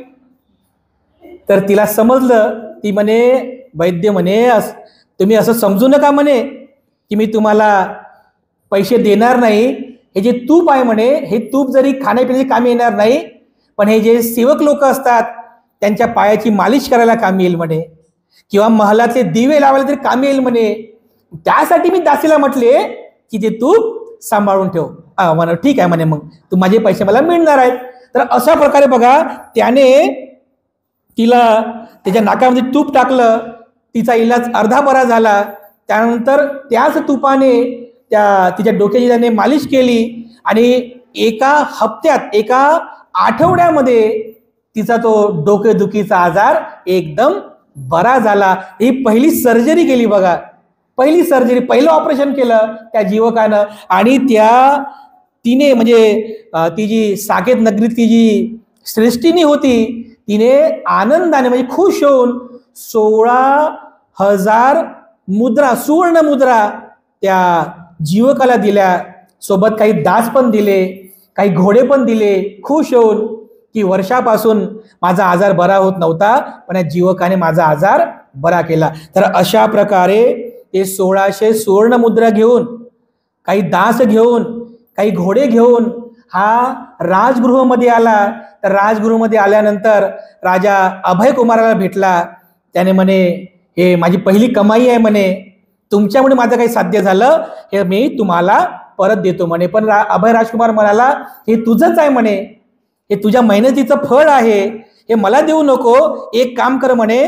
तर तिला समजलं. ती म्हणे, वैद्य म्हणे तुम्ही असं समजू नका म्हणे की मी तुम्हाला पैसे देणार नाही. हे जे तूप आहे म्हणे, हे तूप जरी खाण्यापिण्याची कामी येणार नाही, पण हे जे सेवक लोक असतात त्यांच्या पायाची मालिश करायला कामी येईल म्हणे, किंवा महलातले दिवे लावायला तरी कामी येईल म्हणे. त्यासाठी मी दासीला म्हटले की ते तूप सांभाळून ठेव. म्हणा ठीक आहे म्हणे, मग तू माझे पैसे मला मिळणार आहेत. तर अशा प्रकारे बघा, त्याने तिला त्याच्या नाकामध्ये तूप टाकलं, तिचा इलाज अर्धा बरा झाला. त्यानंतर त्याच तुपाने तिच्या डोक्याची त्याने मालिश केली आणि एका हप्त्यात, एका आठवड्यामध्ये तिचा तो डोकेदुखीचा आजार एकदम बरा झाला. ही पहिली सर्जरी केली बघा, पहिली सर्जरी, पहिलं ऑपरेशन केलं त्या जीवकानं. आणि तिने म्हणजे ती जी साकेत नगरीतली जी श्रेष्ठीनी होती, तिने आनंदाने म्हणजे खुश होऊन 16,000 मुद्रा, सुवर्ण मुद्रा त्या जीवकाला दिल्या. सोबत काही दास पण दिले, काही घोडे पण दिले, खुश होऊन की वर्षापासून माझा आजार बरा होत नव्हता, पण या जीवकाने माझा आजार बरा केला. तर अशा प्रकारे ते 1600 सुवर्ण मुद्रा घेऊन, काही दास घेऊन, काही घोडे घेऊन हा राजगृहामध्ये आला. तर राजगृहामध्ये आल्यानंतर राजा अभय कुमाराला भेटला. त्याने म्हणे, हे माझी पहिली कमाई आहे म्हणे, तुमच्यामुळे माझं काही साध्य झालं, हे मी तुम्हाला परत देतो म्हणे. पण अभय राजकुमार म्हणाला, हे तुझंच आहे म्हणे, हे तुझ्या मेहनतीचं फळ आहे, हे मला देऊ नको. एक काम कर म्हणे,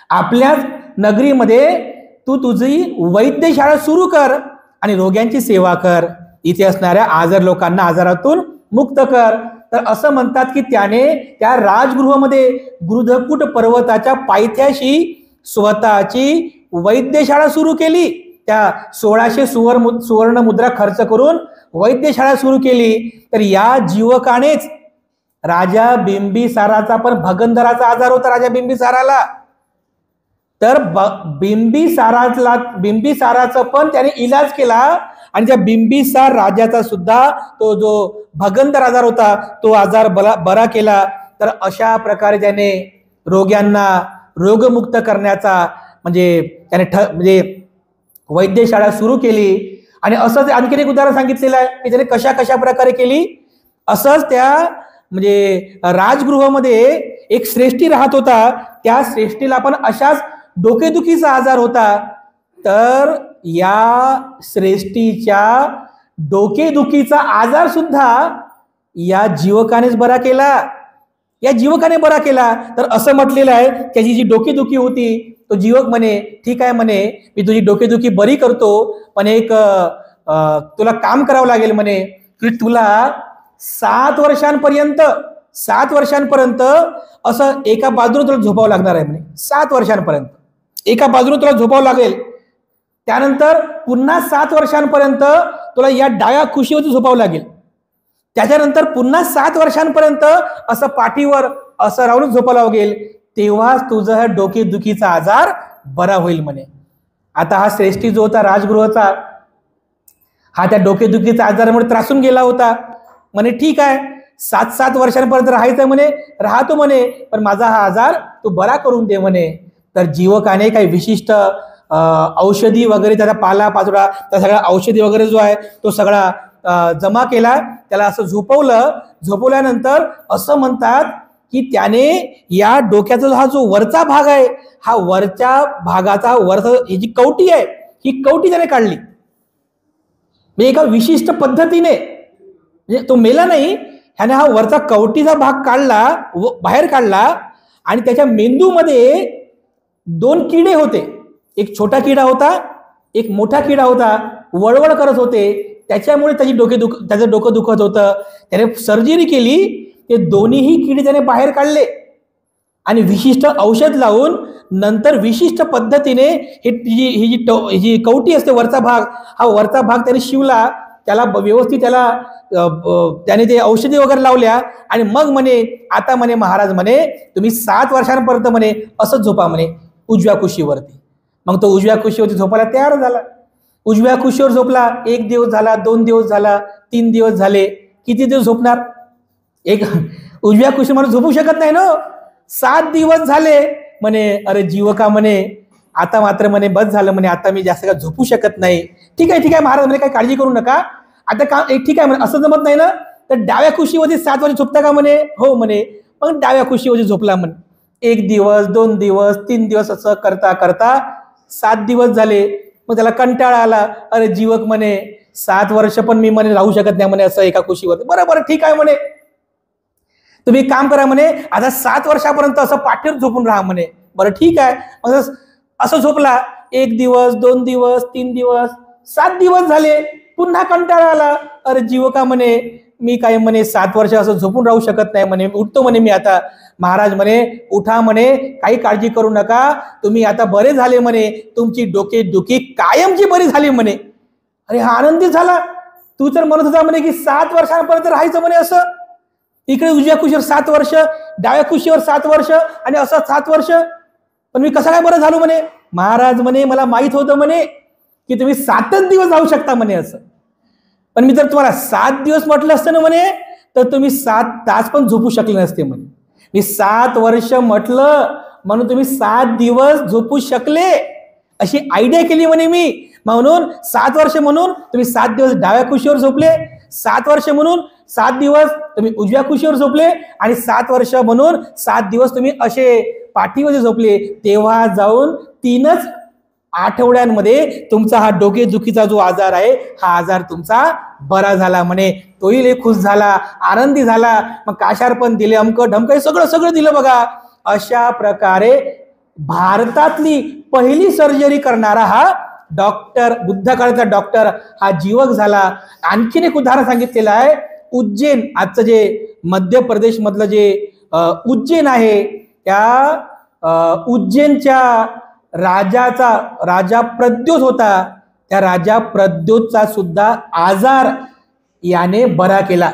आपल्याच नगरीमध्ये तू तुझी वैद्यशाळा सुरू कर आणि रोग्यांची सेवा कर, इथे असणाऱ्या आजार लोकांना आजारातून मुक्त कर. तर असं म्हणतात की त्याने त्या राजगृहामध्ये गुरुधकुट पर्वताच्या पायथ्याशी स्वतःची वैद्यशाळा सुरू केली. त्या 1600 सुवर्ण मुद्रा खर्च करून वैद्यशाळा सुरू केली. तर या जीवकानेच राजा बिंबिसाराचा पण भगंदराचा आजार होता राजा बिंबिसाराला. तर बिंबिसाराचा पण त्याने इलाज केला. आणि त्या बिंबिसार राजाचा सुद्धा तो जो भगंदर आजार होता तो आजार बरा केला. तर अशा प्रकारे त्याने रोग्यांना रोगमुक्त करण्याचा म्हणजे त्याने वैद्यशाळा सुरू केली. आणि असंच आणखीन एक उदाहरण सांगितलेलं आहे की त्याने कशा कशा प्रकारे केली. असंच त्या म्हणजे राजगृहामध्ये एक श्रेष्ठी राहत होता. त्या श्रेष्ठीला पण अशाच डोकेदुखीचा आजार होता. तर या श्रेष्ठीच्या डोकेदुखीचा आजार सुद्धा या जीवकानेच बरा केला, या जीवकाने बरा केला. तर असं म्हटलेलं आहे, त्याची जी डोकेदुखी होती, तो जीवक म्हणे, ठीक आहे म्हणे, मी तुझी डोकेदुखी बरी करतो, पण एक तुला काम करावं लागेल म्हणे, की तुला 7 वर्षांपर्यंत असं एका बाजूने तुला झोपावं लागणार आहे म्हणे. 7 वर्षांपर्यंत एका बाजूने तुला झोपावं लागेल. त्यानंतर पुन्हा 7 वर्षांपर्यंत तुला या डाव्या कुशीवरती झोपावं लागेल. त्याच्यानंतर पुन्हा 7 वर्षांपर्यंत असं पाठीवर असं राहून झोपावं लागेल. तेव्हाच तुझं हा डोकेदुखीचा आजार बरा होईल म्हणे. आता हा श्रेष्ठी जो होता राजगृहाचा, हा त्या डोकेदुखीचा आजारामुळे त्रासून गेला होता. म्हणे ठीक आहे, 7 वर्षांपर्यंत राहायचं म्हणे, राहतो म्हणे, पण माझा हा आजार तू बरा करून दे म्हणे. तर जीवकाने काही विशिष्ट औषधी वगैरे, त्याचा पाला पाचोळा, त्या सगळ्या औषधी वगैरे जो आहे तो सगळा जमा केला. त्याला असं झोपवल्यानंतर असं म्हणतात की त्याने या डोक्याचा हा जो वरचा भाग आहे, हा वरच्या भागाचा ही जी कवटी आहे, ही कवटी त्याने काढली. म्हणजे एका विशिष्ट पद्धतीने, म्हणजे तो मेला नाही, ह्याने हा वरचा कवटीचा भाग काढला, बाहेर काढला. आणि त्याच्या मेंदूमध्ये 2 किडे होते, एक छोटा किडा होता, एक मोठा किडा होता, वळवळ करत होते. त्याच्यामुळे त्याचं डोकं दुखत होतं. त्याने सर्जरी केली, ते दोन्हीही किडे त्याने बाहेर काढले आणि विशिष्ट औषध लावून नंतर विशिष्ट पद्धतीने ही जी कवटी असते, वरचा भाग, हा वरचा भाग त्याने शिवला, त्याला व्यवस्थित त्याने ते औषधी वगैरे लावल्या. आणि मग म्हणे, आता म्हणे महाराज म्हणे, तुम्ही 7 वर्षांपर्यंत म्हणे असंच झोपा म्हणे उजव्या कुशीवरती. मग तो उजव्या कुशीवरती झोपायला तयार झाला. उजव्या कुशीवर झोपला. 1 दिवस झाला, 2 दिवस झाला, 3 दिवस झाले. किती दिवस झोपणार? एक उजव्या कुशीवर झोपू शकत नाही ना. 7 दिवस झाले. म्हणे, अरे जीवका म्हणे, आता मात्र म्हणे बस झालं म्हणे, आता मी जास्त काय झोपू शकत नाही. ठीक आहे महाराज म्हणे, काही काळजी करू नका, आता ठीक आहे म्हणे, असं जमत नाही ना, तर डाव्या कुशीवरती 7 वर्ष झोपता का म्हणे. हो म्हणे. मग डाव्या कुशीवरती झोपला म्हणे. 1 दिवस, 2 दिवस, 3 दिवस असं करता करता 7 दिवस झाले. मग त्याला कंटाळा आला. अरे जीवक म्हणे, 7 वर्ष पण मी म्हणे राहू शकत नाही म्हणे असं एका कुशीवरती. बरं ठीक आहे म्हणे, तुम्ही काम करा म्हणे, आता 7 वर्षापर्यंत असं पाठीवर झोपून राहा म्हणे. बरं ठीक आहे. मग असं झोपला. 1 दिवस, 2 दिवस, 3 दिवस, 7 दिवस झाले. पुन्हा कंटाळा आला. अरे जीवका म्हणे, मी काय म्हणे 7 वर्ष असं झोपून राहू शकत नाही म्हणे, उठतो म्हणे मी आता. महाराज म्हणे उठा म्हणे, काही काळजी करू नका, तुम्ही आता बरे झाले म्हणे, तुमची डोकेदुखी कायमची बरी झाली म्हणे. अरे हा आनंदी झाला. तू तर म्हणत होता म्हणे की 7 वर्षांपर्यंत राहायचं म्हणे, असं इकडे उजव्या कुशीवर 7 वर्ष, डाव्या कुशीवर 7 वर्ष आणि असं 7 वर्ष, पण मी कसं काय बरं झालो म्हणे. महाराज म्हणे मला माहित होतं म्हणे की तुम्ही 7च दिवस जाऊ शकता म्हणे असं, पण मी जर तुम्हाला 7 दिवस म्हटलं असतं ना म्हणे, तर तुम्ही 7 तास पण झोपू शकले नसते म्हणे. मी 7 वर्ष म्हटलं म्हणून तुम्ही 7 दिवस झोपू शकले, अशी आयडिया केली म्हणे मी. म्हणून 7 वर्ष म्हणून तुम्ही 7 दिवस डाव्या कुशीवर झोपले, 7 वर्ष म्हणून 7 दिवस तुम्ही उजव्या कुशीवर झोपले, आणि 7 वर्ष म्हणून 7 दिवस तुम्ही असे पाठीमध्ये झोपले. तेव्हा जाऊन 3च आठवड्यांमध्ये तुमचा हा डोकेदुखीचा जो आजार आहे, हा आजार तुमचा बरा झाला म्हणे. तोही लय खुश झाला, आनंदी झाला. मग काशार पण दिले, अमकं ढमकं सगळं सगळं दिलं बघा. अशा प्रकारे भारतातली पहिली सर्जरी करणारा हा डॉक्टर, बुद्ध काळातला डॉक्टर हा जीवक झाला. आणखीन एक उदाहरण सांगितलेलं आहे. उज्जैन, आजचं जे मध्य प्रदेश मधलं जे उज्जैन आहे, त्या उज्जैनच्या राजा प्रद्योत होता, त्या राजा प्रद्योतचा सुद्धा आजार याने बरा केला.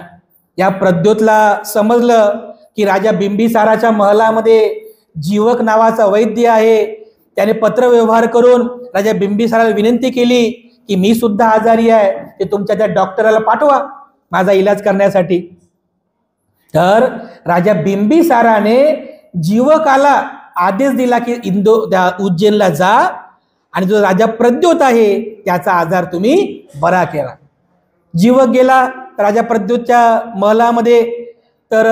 या प्रद्योतला समजलं की राजा बिंबिसाराच्या महलामध्ये जीवक नावाचा वैद्य आहे. त्याने पत्रव्यवहार करून राजा बिंबिसाराला विनंती केली की मी सुद्धा आजारी आहे, ते तुमच्या त्या डॉक्टरला पाठवा माझा इलाज करण्यासाठी. तर राजा बिंबिसाराने जीवकाला आदेश दिला की त्या उज्जैनला जा आणि जो राजा प्रद्योत आहे त्याचा आजार तुम्ही बरा केला. जीवक गेला राजा प्रद्योतच्या महलामध्ये. तर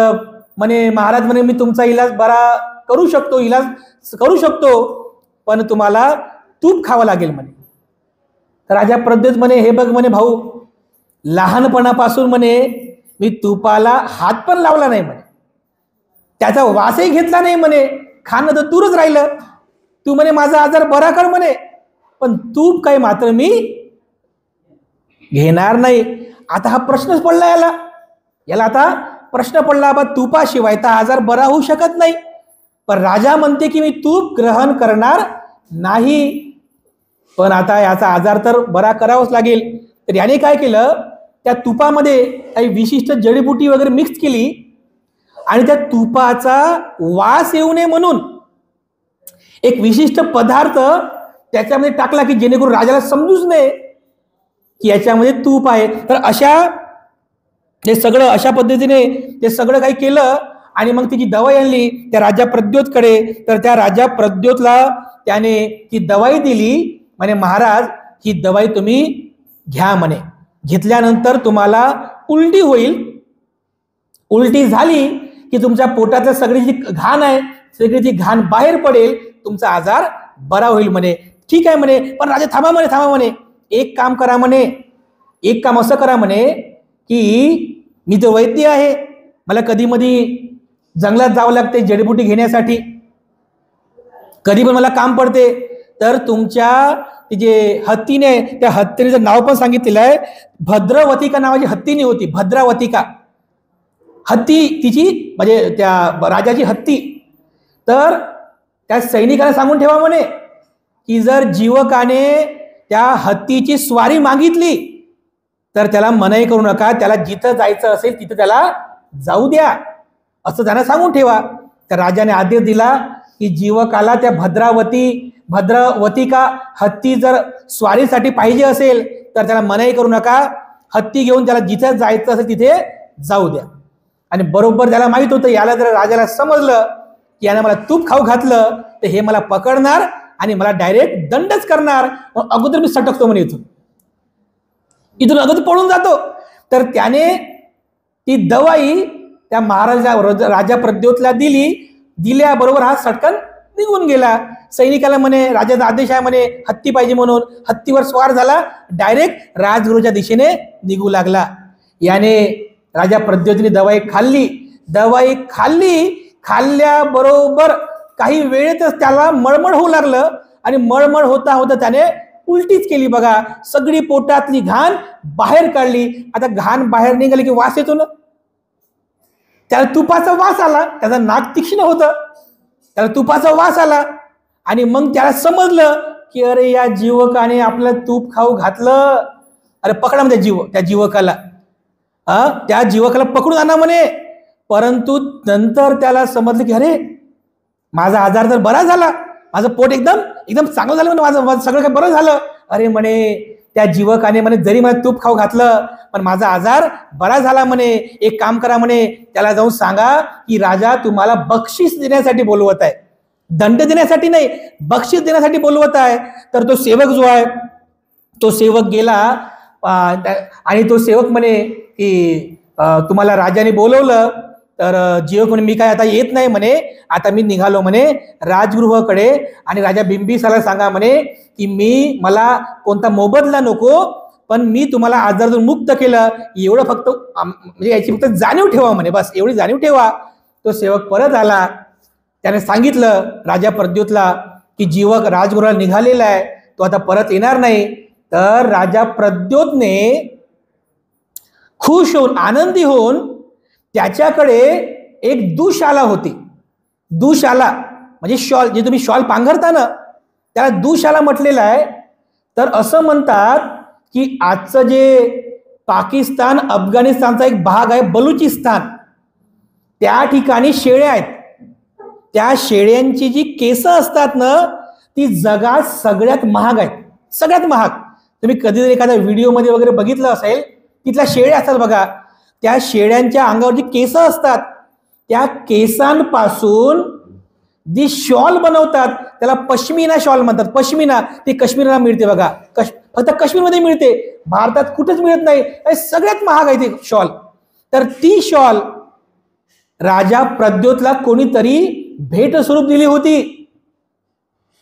म्हणे महाराज म्हणे मी तुमचा इलाज बरा करू शकतो, पण तुम्हाला तूप खावं लागेल म्हणे. तर राजा प्रद्योत म्हणे हे बघ म्हणे भाऊ, लहानपणापासून म्हणे मी तुपाला हात पण लावला नाही म्हणे, त्याचा वासही घेतला नाही म्हणे, खाणं तर दूरच राहिलं. तू म्हणे माझा आजार बरा कर म्हणे, पण तूप काही मात्र मी घेणार नाही. आता हा प्रश्नच पडला याला आता प्रश्न पडला, बा तुपाशिवाय तर आजार बरा होऊ शकत नाही. पण राजा म्हणते की मी तूप ग्रहण करणार नाही, पण आता याचा आजार तर बरा करावाच लागेल. तर याने काय केलं, त्या तुपामध्ये काही विशिष्ट जडीबुटी वगैरे मिक्स केली आणि त्या तुपाचा वास येऊ नये म्हणून एक विशिष्ट पदार्थ त्याच्यामध्ये टाकला की जेणेकरून राजाला समजूच नये की याच्यामध्ये तूप आहे. तर अशा पद्धतीने ते सगळं काही केलं आणि मग तिची दवाई आणली त्या राजा प्रद्योतकडे. तर त्या राजा प्रद्योतला त्याने ती दवाई दिली. म्हणे महाराज ही दवाई तुम्ही घ्या म्हणे, घेतल्यानंतर तुम्हाला उलटी होईल, उलटी झाली की तुमच्या पोटातल्या सगळी जी घाण आहे सगळी ती घाण बाहेर पडेल, तुमचा आजार बरा होईल म्हणे. ठीक आहे म्हणे, पण राजा थांबा म्हणे, एक काम करा म्हणे, एक काम असं करा म्हणे की मी तो वैद्य आहे, मला कधी मधी जंगलात जावं लागते जडीबुटी घेण्यासाठी, कधी पण मला काम पडते. तर तुमच्या जे हत्तीने, त्या हत्तीचं नाव पण सांगितलेलं आहे, भद्रवतिका नावाची हत्तीने होती, भद्रावतिका हत्ती तिची, म्हणजे त्या राजाची हत्ती. तर त्या सैनिकाला सांगून ठेवा म्हणे की जर जीवकाने त्या हत्तीची स्वारी मागितली तर त्याला मनाई करू नका, त्याला जिथं जायचं असेल तिथं त्याला जाऊ द्या, असं त्यांना सांगून ठेवा. तर राजाने आदेश दिला की जीवकाला त्या भद्रावतिका हत्ती जर स्वारीसाठी पाहिजे असेल तर त्याला मनाई करू नका, हत्ती घेऊन त्याला जिथे जायचं असेल तिथे जाऊ द्या. आणि बरोबर त्याला माहित होतं, याला जर राजाला समजलं की याने मला तूप खाऊ घातलं तर हे मला पकडणार आणि मला डायरेक्ट दंडच करणार, अगोदर मी सटकतो म्हणे, इथून अगोदर पळून जातो. तर त्याने ती दवाई त्या राजा प्रद्योतला दिल्याबरोबर हा सटकन निघून गेला. सैनिकाला म्हणे राजाचा आदेश आहे म्हणे हत्ती पाहिजे म्हणून, हत्तीवर स्वार झाला, डायरेक्ट राजगृहाच्या दिशेने निघू लागला. याने राजा प्रद्योतने दवाई खाल्ल्याबरोबर काही वेळेतच त्याला मळमळ होऊ लागलं आणि मळमळ होता होता त्याने उलटीच केली बघा, सगळी पोटातली घाण बाहेर काढली. आता घाण बाहेर निघाली की वास येतो ना, त्याला तुपाचा वास आला, त्याचं नाक तीक्ष्ण होतं, त्याला तुपाचा वास आला. आणि मग त्याला समजलं की अरे या जीवकाने आपलं तूप खाऊ घातलं, अरे पकडा म्हणजे त्या जीवकाला, त्या जीवकाला पकडून आणा म्हणे. परंतु नंतर त्याला समजलं की अरे माझा आजार तर बरा झाला, माझं पोट एकदम एकदम चांगलं झालं, म्हणजे माझं सगळं काही बरं झालं. अरे म्हणे त्या जीवकाने म्हणे जरी मला तूप खाऊ घातलं पण माझा आजार बरा झाला म्हणे. एक काम करा म्हणे, त्याला जाऊन सांगा की राजा तुम्हाला बक्षीस देण्यासाठी बोलवत आहे, दंड देण्यासाठी नाही, बक्षीस देण्यासाठी बोलवत आहे. तर तो सेवक जो आहे तो सेवक गेला आणि तो सेवक म्हणे की तुम्हाला राजाने बोलवलं. तर जीवक म्हणे मी काय आता येत नाही म्हणे, आता मी निघालो म्हणे राजगृहाकडे. आणि राजा बिंबिसारला सांगा म्हणे की मला कोणता मोबदला नको, पण मी तुम्हाला आजारातून मुक्त केलं एवढं फक्त म्हणजे याची फक्त जाणीव ठेवा म्हणे, बस एवढी जाणीव ठेवा. तो सेवक परत आला, त्याने सांगितलं राजा प्रद्योतला की जीवक राजगृहाला निघालेला आहे, तो आता परत येणार नाही. तर राजा प्रद्योतने खुश होऊन आनंदी होऊन त्याच्याकडे एक दुशाला होती. दुशाला म्हणजे शॉल, जे तुम्ही शॉल पांघरता ना त्याला दुशाला म्हटलेलं आहे. तर असं म्हणतात की आजचं जे पाकिस्तान अफगाणिस्तानचा एक भाग आहे बलुचिस्तान, त्या ठिकाणी शेळ्या आहेत. त्या शेळ्यांची जी केस असतात ना ती जगात सगळ्यात महाग आहेत, सगळ्यात महाग. तुम्ही कधीतरी एखाद्या व्हिडिओमध्ये वगैरे बघितलं असेल, तिथल्या शेळ्या असतात बघा, त्या शेळ्यांच्या अंगावर जी केस असतात त्या केसांपासून जी शॉल बनवतात त्याला पश्मिना शॉल म्हणतात. पश्मिना ती काश्मीरला मिळते बघा, फक्त काश्मीरमध्ये मिळते, भारतात कुठेच मिळत नाही, सगळ्यात महाग आहे ती शॉल. तर ती शॉल राजा प्रद्योतला कोणीतरी भेट स्वरूप दिली होती.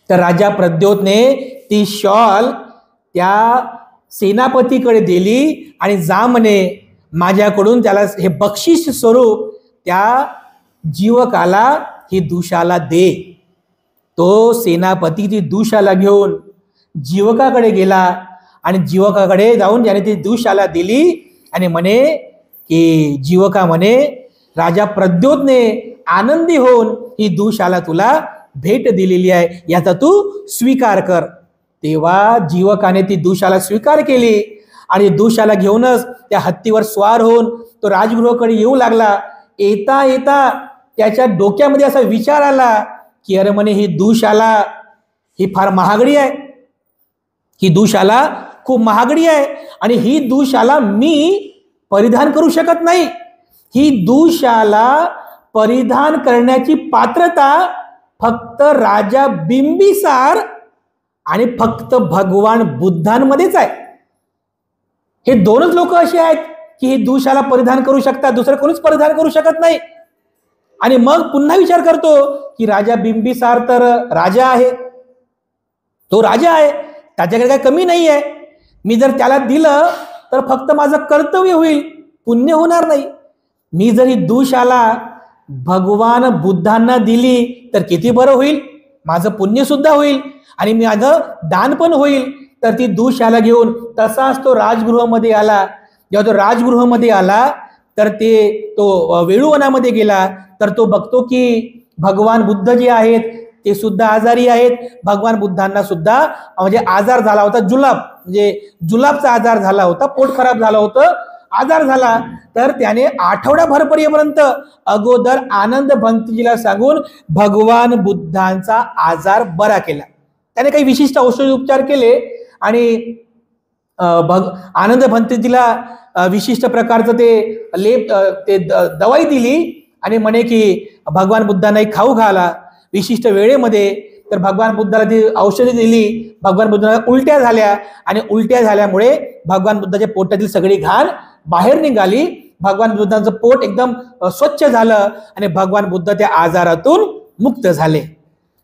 तर राजा प्रद्योतने ती शॉल त्या सेनापतीकडे दिली आणि जा म्हणे माझ्याकडून त्याला हे बक्षीस स्वरूप त्या जीवकाला ही दुशाला दे. तो सेनापती ती दुशाला घेऊन जीवकाकडे गेला आणि जीवकाकडे जाऊन त्याने ती दुशाला दिली आणि म्हणे की जीवका म्हणे राजा प्रद्योतने आनंदी होऊन ही दुशाला तुला भेट दिलेली आहे, याचा तू स्वीकार कर. तेव्हा जीवकाने ती दुशाला स्वीकार केली आणि दुशाला घेऊनच त्या हत्तीवर स्वार होऊन तो राजगृहाकडे येऊ लागला. येता येता त्याच्या डोक्यामध्ये असा विचार आला की अरे म्हणे ही दुशाला ही फार महागडी आहे, ही दुशाला खूप महागडी आहे आणि ही दुशाला मी परिधान करू शकत नाही. ही दुशाला परिधान करण्याची पात्रता फक्त राजा बिंबिसार आणि फक्त भगवान बुद्धांमध्येच आहे. हे दोनच लोक असे आहेत की ही दुशाला परिधान करू शकतात, दुसरं कोणीच परिधान करू शकत नाही. आणि मग पुन्हा विचार करतो की राजा बिंबिसार तर राजा आहे, तो राजा आहे, त्याच्याकडे काही कमी नाही आहे. मी जर त्याला दिलं तर फक्त माझं कर्तव्य होईल, पुण्य होणार नाही. मी जर ही दुशाला भगवान बुद्धांना दिली तर किती बरं होईल, माझं पुण्य सुद्धा होईल आणि माझं दान पण होईल. तर ती दुशाला घेऊन तसाच तो राजगृहामध्ये आला. जेव्हा तो राजगृहामध्ये आला तर तो वेळूवनामध्ये गेला तर तो बघतो की भगवान बुद्ध जे आहेत ते सुद्धा आजारी आहेत. भगवान बुद्धांना सुद्धा म्हणजे आजार झाला होता, जुलाब म्हणजे जुलाबचा आजार झाला होता, पोट खराब झालं होतं, आजार झाला. तर त्याने आठवड्याभरपर्यंत अगोदर आनंद भंतेजीला सांगून भगवान बुद्धांचा आजार बरा केला. त्याने काही विशिष्ट औषधी उपचार केले आणि आनंद भंतेजीला विशिष्ट प्रकारचं ते दवाई दिली आणि म्हणे की भगवान बुद्धांना एक खाऊ घाला विशिष्ट वेळेमध्ये. तर भगवान बुद्धाला ती औषधी दिली, भगवान बुद्धांना उलट्या झाल्या आणि उलट्या झाल्यामुळे भगवान बुद्धाच्या पोटातील सगळी घाण बाहेर निघाली. भगवान बुद्धांचं पोट एकदम स्वच्छ झालं आणि भगवान बुद्ध त्या आजारातून मुक्त झाले.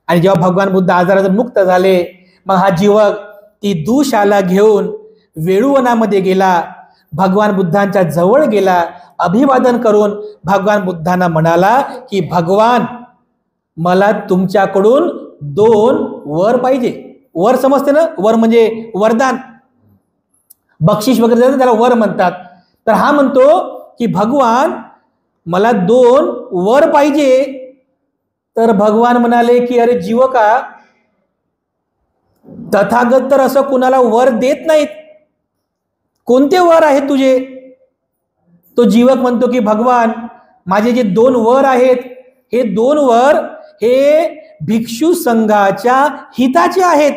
आणि जेव्हा भगवान बुद्ध आजारातून मुक्त झाले मग हा जीवक ती दुशाला घेऊन वेळूवनामध्ये गेला, भगवान बुद्धांच्या जवळ गेला, अभिवादन करून भगवान बुद्धांना म्हणाला की भगवान मला तुमच्याकडून 2 वर पाहिजे. वर समजते ना, वर म्हणजे वरदान, बक्षीस वगैरे देतात त्याला वर म्हणतात. तर हा म्हणतो की भगवान मला 2 वर पाहिजे. तर भगवान म्हणाले की अरे जीवका, तथागत तर असं कुणाला वर देत नाहीत. कोणते वर आहेत तुझे? तो जीवक म्हणतो की भगवान माझे जे 2 वर आहेत, हे 2 वर हे भिक्षू संघाच्या हिताचे आहेत,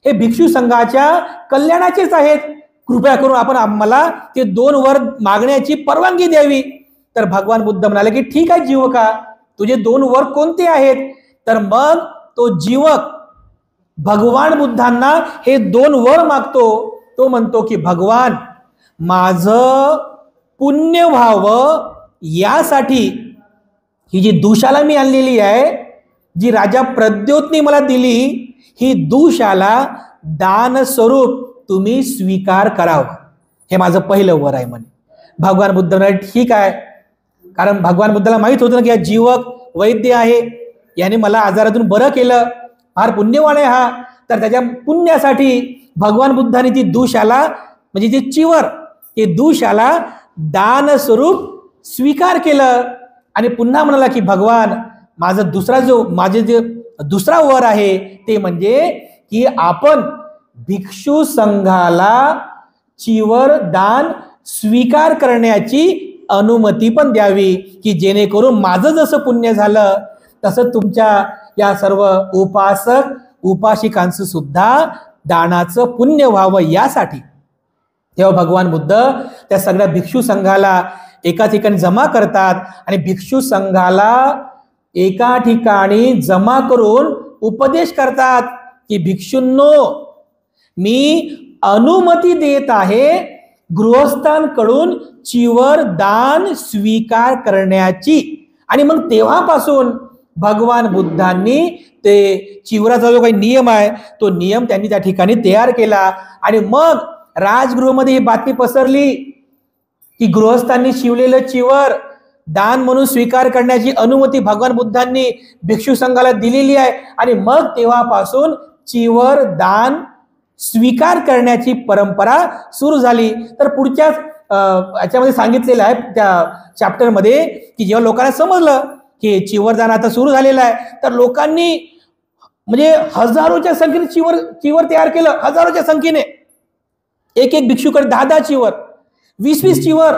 हे भिक्षू संघाच्या कल्याणाचेच आहेत. कृपया करून आपण आम्हाला ते 2 वर मागण्याची परवानगी द्यावी. तर भगवान बुद्ध म्हणाले की ठीक आहे जीवका, तुझे 2 वर कोणते आहेत? तर मग तो जीवक भगवान बुद्धांना हे 2 वर मागतो. तो म्हणतो की भगवान माझं पुण्य व्हावं यासाठी ही जी दुशाला मी आणलेली आहे, जी राजा प्रद्योतने मला दिली, ही दुशाला दान स्वरूप तुम्ही स्वीकार करावं. हे माझं पहिलं वर आहे म्हणे. भगवान बुद्ध म्हणाले ठीक आहे, कारण भगवान बुद्धाला माहित होतं ना की हा जीवक वैद्य आहे, याने मला आजारातून बरं केलं, फार पुण्यवान आहे हा. तर त्याच्या पुण्यासाठी भगवान बुद्धाने ती दुशाला म्हणजे जे चिवर, ते दुशाला दान स्वरूप स्वीकार केलं. आणि पुन्हा म्हणाला की भगवान माझा माझे जे दुसरा वर आहे ते म्हणजे की आपण भिक्षू संघाला चिवर दान स्वीकार करण्याची अनुमती पण द्यावी, की जेणेकरून माझं जसं पुण्य झालं तसं तुमच्या या सर्व उपासक उपासिकांचं सुद्धा दानाचं पुण्य व्हावं यासाठी. तेव्हा भगवान बुद्ध त्या सगळ्या भिक्षू संघाला एका ठिकाणी जमा करतात आणि भिक्षू संघाला एका ठिकाणी जमा करून उपदेश करतात की भिक्षूंनो, मी अनुमती देत आहे गृहस्थांकडून चिवर दान स्वीकार करण्याची. आणि मग तेव्हापासून भगवान बुद्धांनी ते चिवराचा जो काही नियम आहे तो नियम त्यांनी त्या ठिकाणी तयार केला. आणि मग राजगृहामध्ये ही बातमी पसरली की गृहस्थांनी शिवलेलं चिवर दान म्हणून स्वीकार करण्याची अनुमती भगवान बुद्धांनी भिक्षू संघाला दिलेली आहे. आणि मग तेव्हापासून चिवर दान स्वीकार करण्याची परंपरा सुरू झाली. तर पुढच्याच याच्यामध्ये सांगितलेलं आहे त्या चॅप्टरमध्ये की जेव्हा लोकांना समजलं की चिवरदान आता सुरू झालेलं आहे, तर लोकांनी म्हणजे हजारोच्या संख्येने चिवर तयार केलं. हजारोच्या संख्येने एक भिक्षूकडे 10 चिवर, 20 चिवर,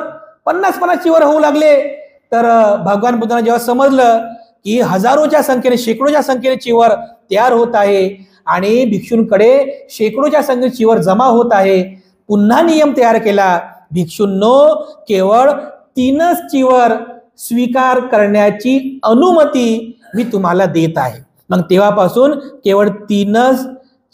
50 चिवर होऊ लागले. तर भगवान बुद्धांना जेव्हा समजलं की हजारोच्या संख्येने शेकडोच्या संख्येने चिवर तयार होत आहे आणि भिक्षूंकडे शेकडोच्या संख्येने चिवर जमा होत आहे, पुन्हा नियम तयार केला, भिक्षूंनो केवळ 3 चिवर स्वीकार करण्याची अनुमती मी तुम्हाला देत आहे. मग तेव्हापासून केवळ 3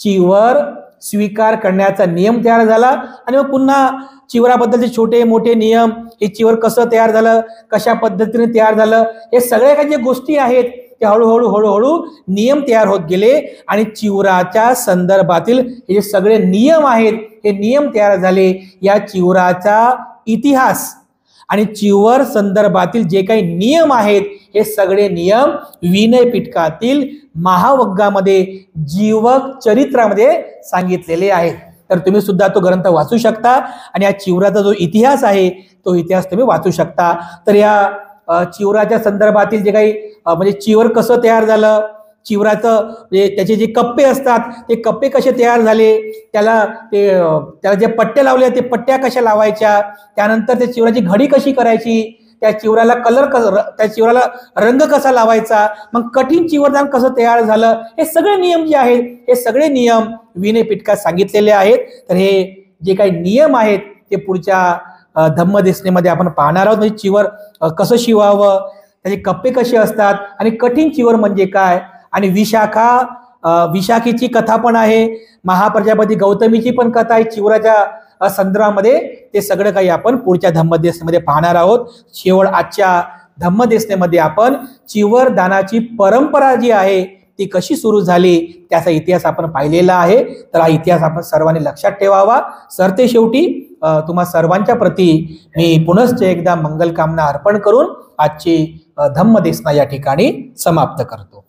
चिवर स्वीकार करण्याचा नियम तयार झाला. आणि मग पुन्हा चिवराबद्दलचे छोटे मोठे नियम, हे चिवर कसं तयार झालं, कशा पद्धतीने तयार झालं, हे सगळ्या काही ज्या गोष्टी आहेत ते हळूहळू नियम तयार होत गेले. आणि चिवराच्या संदर्भातील हे जे सगळे नियम आहेत हे नियम तयार झाले. या चिवराचा इतिहास आणि चिवर संदर्भातील जे काही नियम आहेत हे सगळे नियम विनय पिटकातील महावग्गामध्ये जीवक चरित्रामध्ये सांगितलेले आहेत. तर तुम्ही सुद्धा तो ग्रंथ वाचू शकता आणि या चिवराचा जो इतिहास आहे तो इतिहास तुम्ही वाचू शकता. तर या चिवराच्या संदर्भातील जे काही म्हणजे चिवर कसं तयार झालं, चिवराचं म्हणजे त्याचे जे कप्पे असतात ते कप्पे कसे तयार झाले, त्याला जे पट्टे लावले ते पट्ट्या कशा लावायच्या, त्यानंतर त्या चिवराची घडी कशी करायची, त्या चिवराला त्या चिवराला रंग कसा लावायचा, मग कठीण चिवरदान कसं तयार झालं, हे सगळे नियम जे आहेत हे सगळे नियम विनय पिटकात सांगितलेले आहेत. तर हे जे काही नियम आहेत ते पुढच्या धम्मदेशनेमध्ये आपण पाहणार आहोत. म्हणजे चिवर कसं शिवावं, त्याचे कप्पे कसे असतात आणि कठीण चिवर म्हणजे काय. आणि विशाखीची कथा पण आहे, महाप्रजापती गौतमीची पण कथा आहे चिवराच्या संदर्भामध्ये. ते सगळं काही आपण पुढच्या धम्मदेशनेमध्ये पाहणार आहोत. शेवट आजच्या धम्मदेशनेमध्ये आपण चिवर दानाची परंपरा जी आहे ती कशी सुरू झाली त्याचा इतिहास आपण पाहिलेला आहे. तर हा इतिहास आपण सर्वांनी लक्षात ठेवावा. सरते शेवटी तुम्हा सर्वांच्या प्रती मी पुनश्च एकदा मंगलकामना अर्पण करून आजची धम्मदेशना या ठिकाणी समाप्त करतो.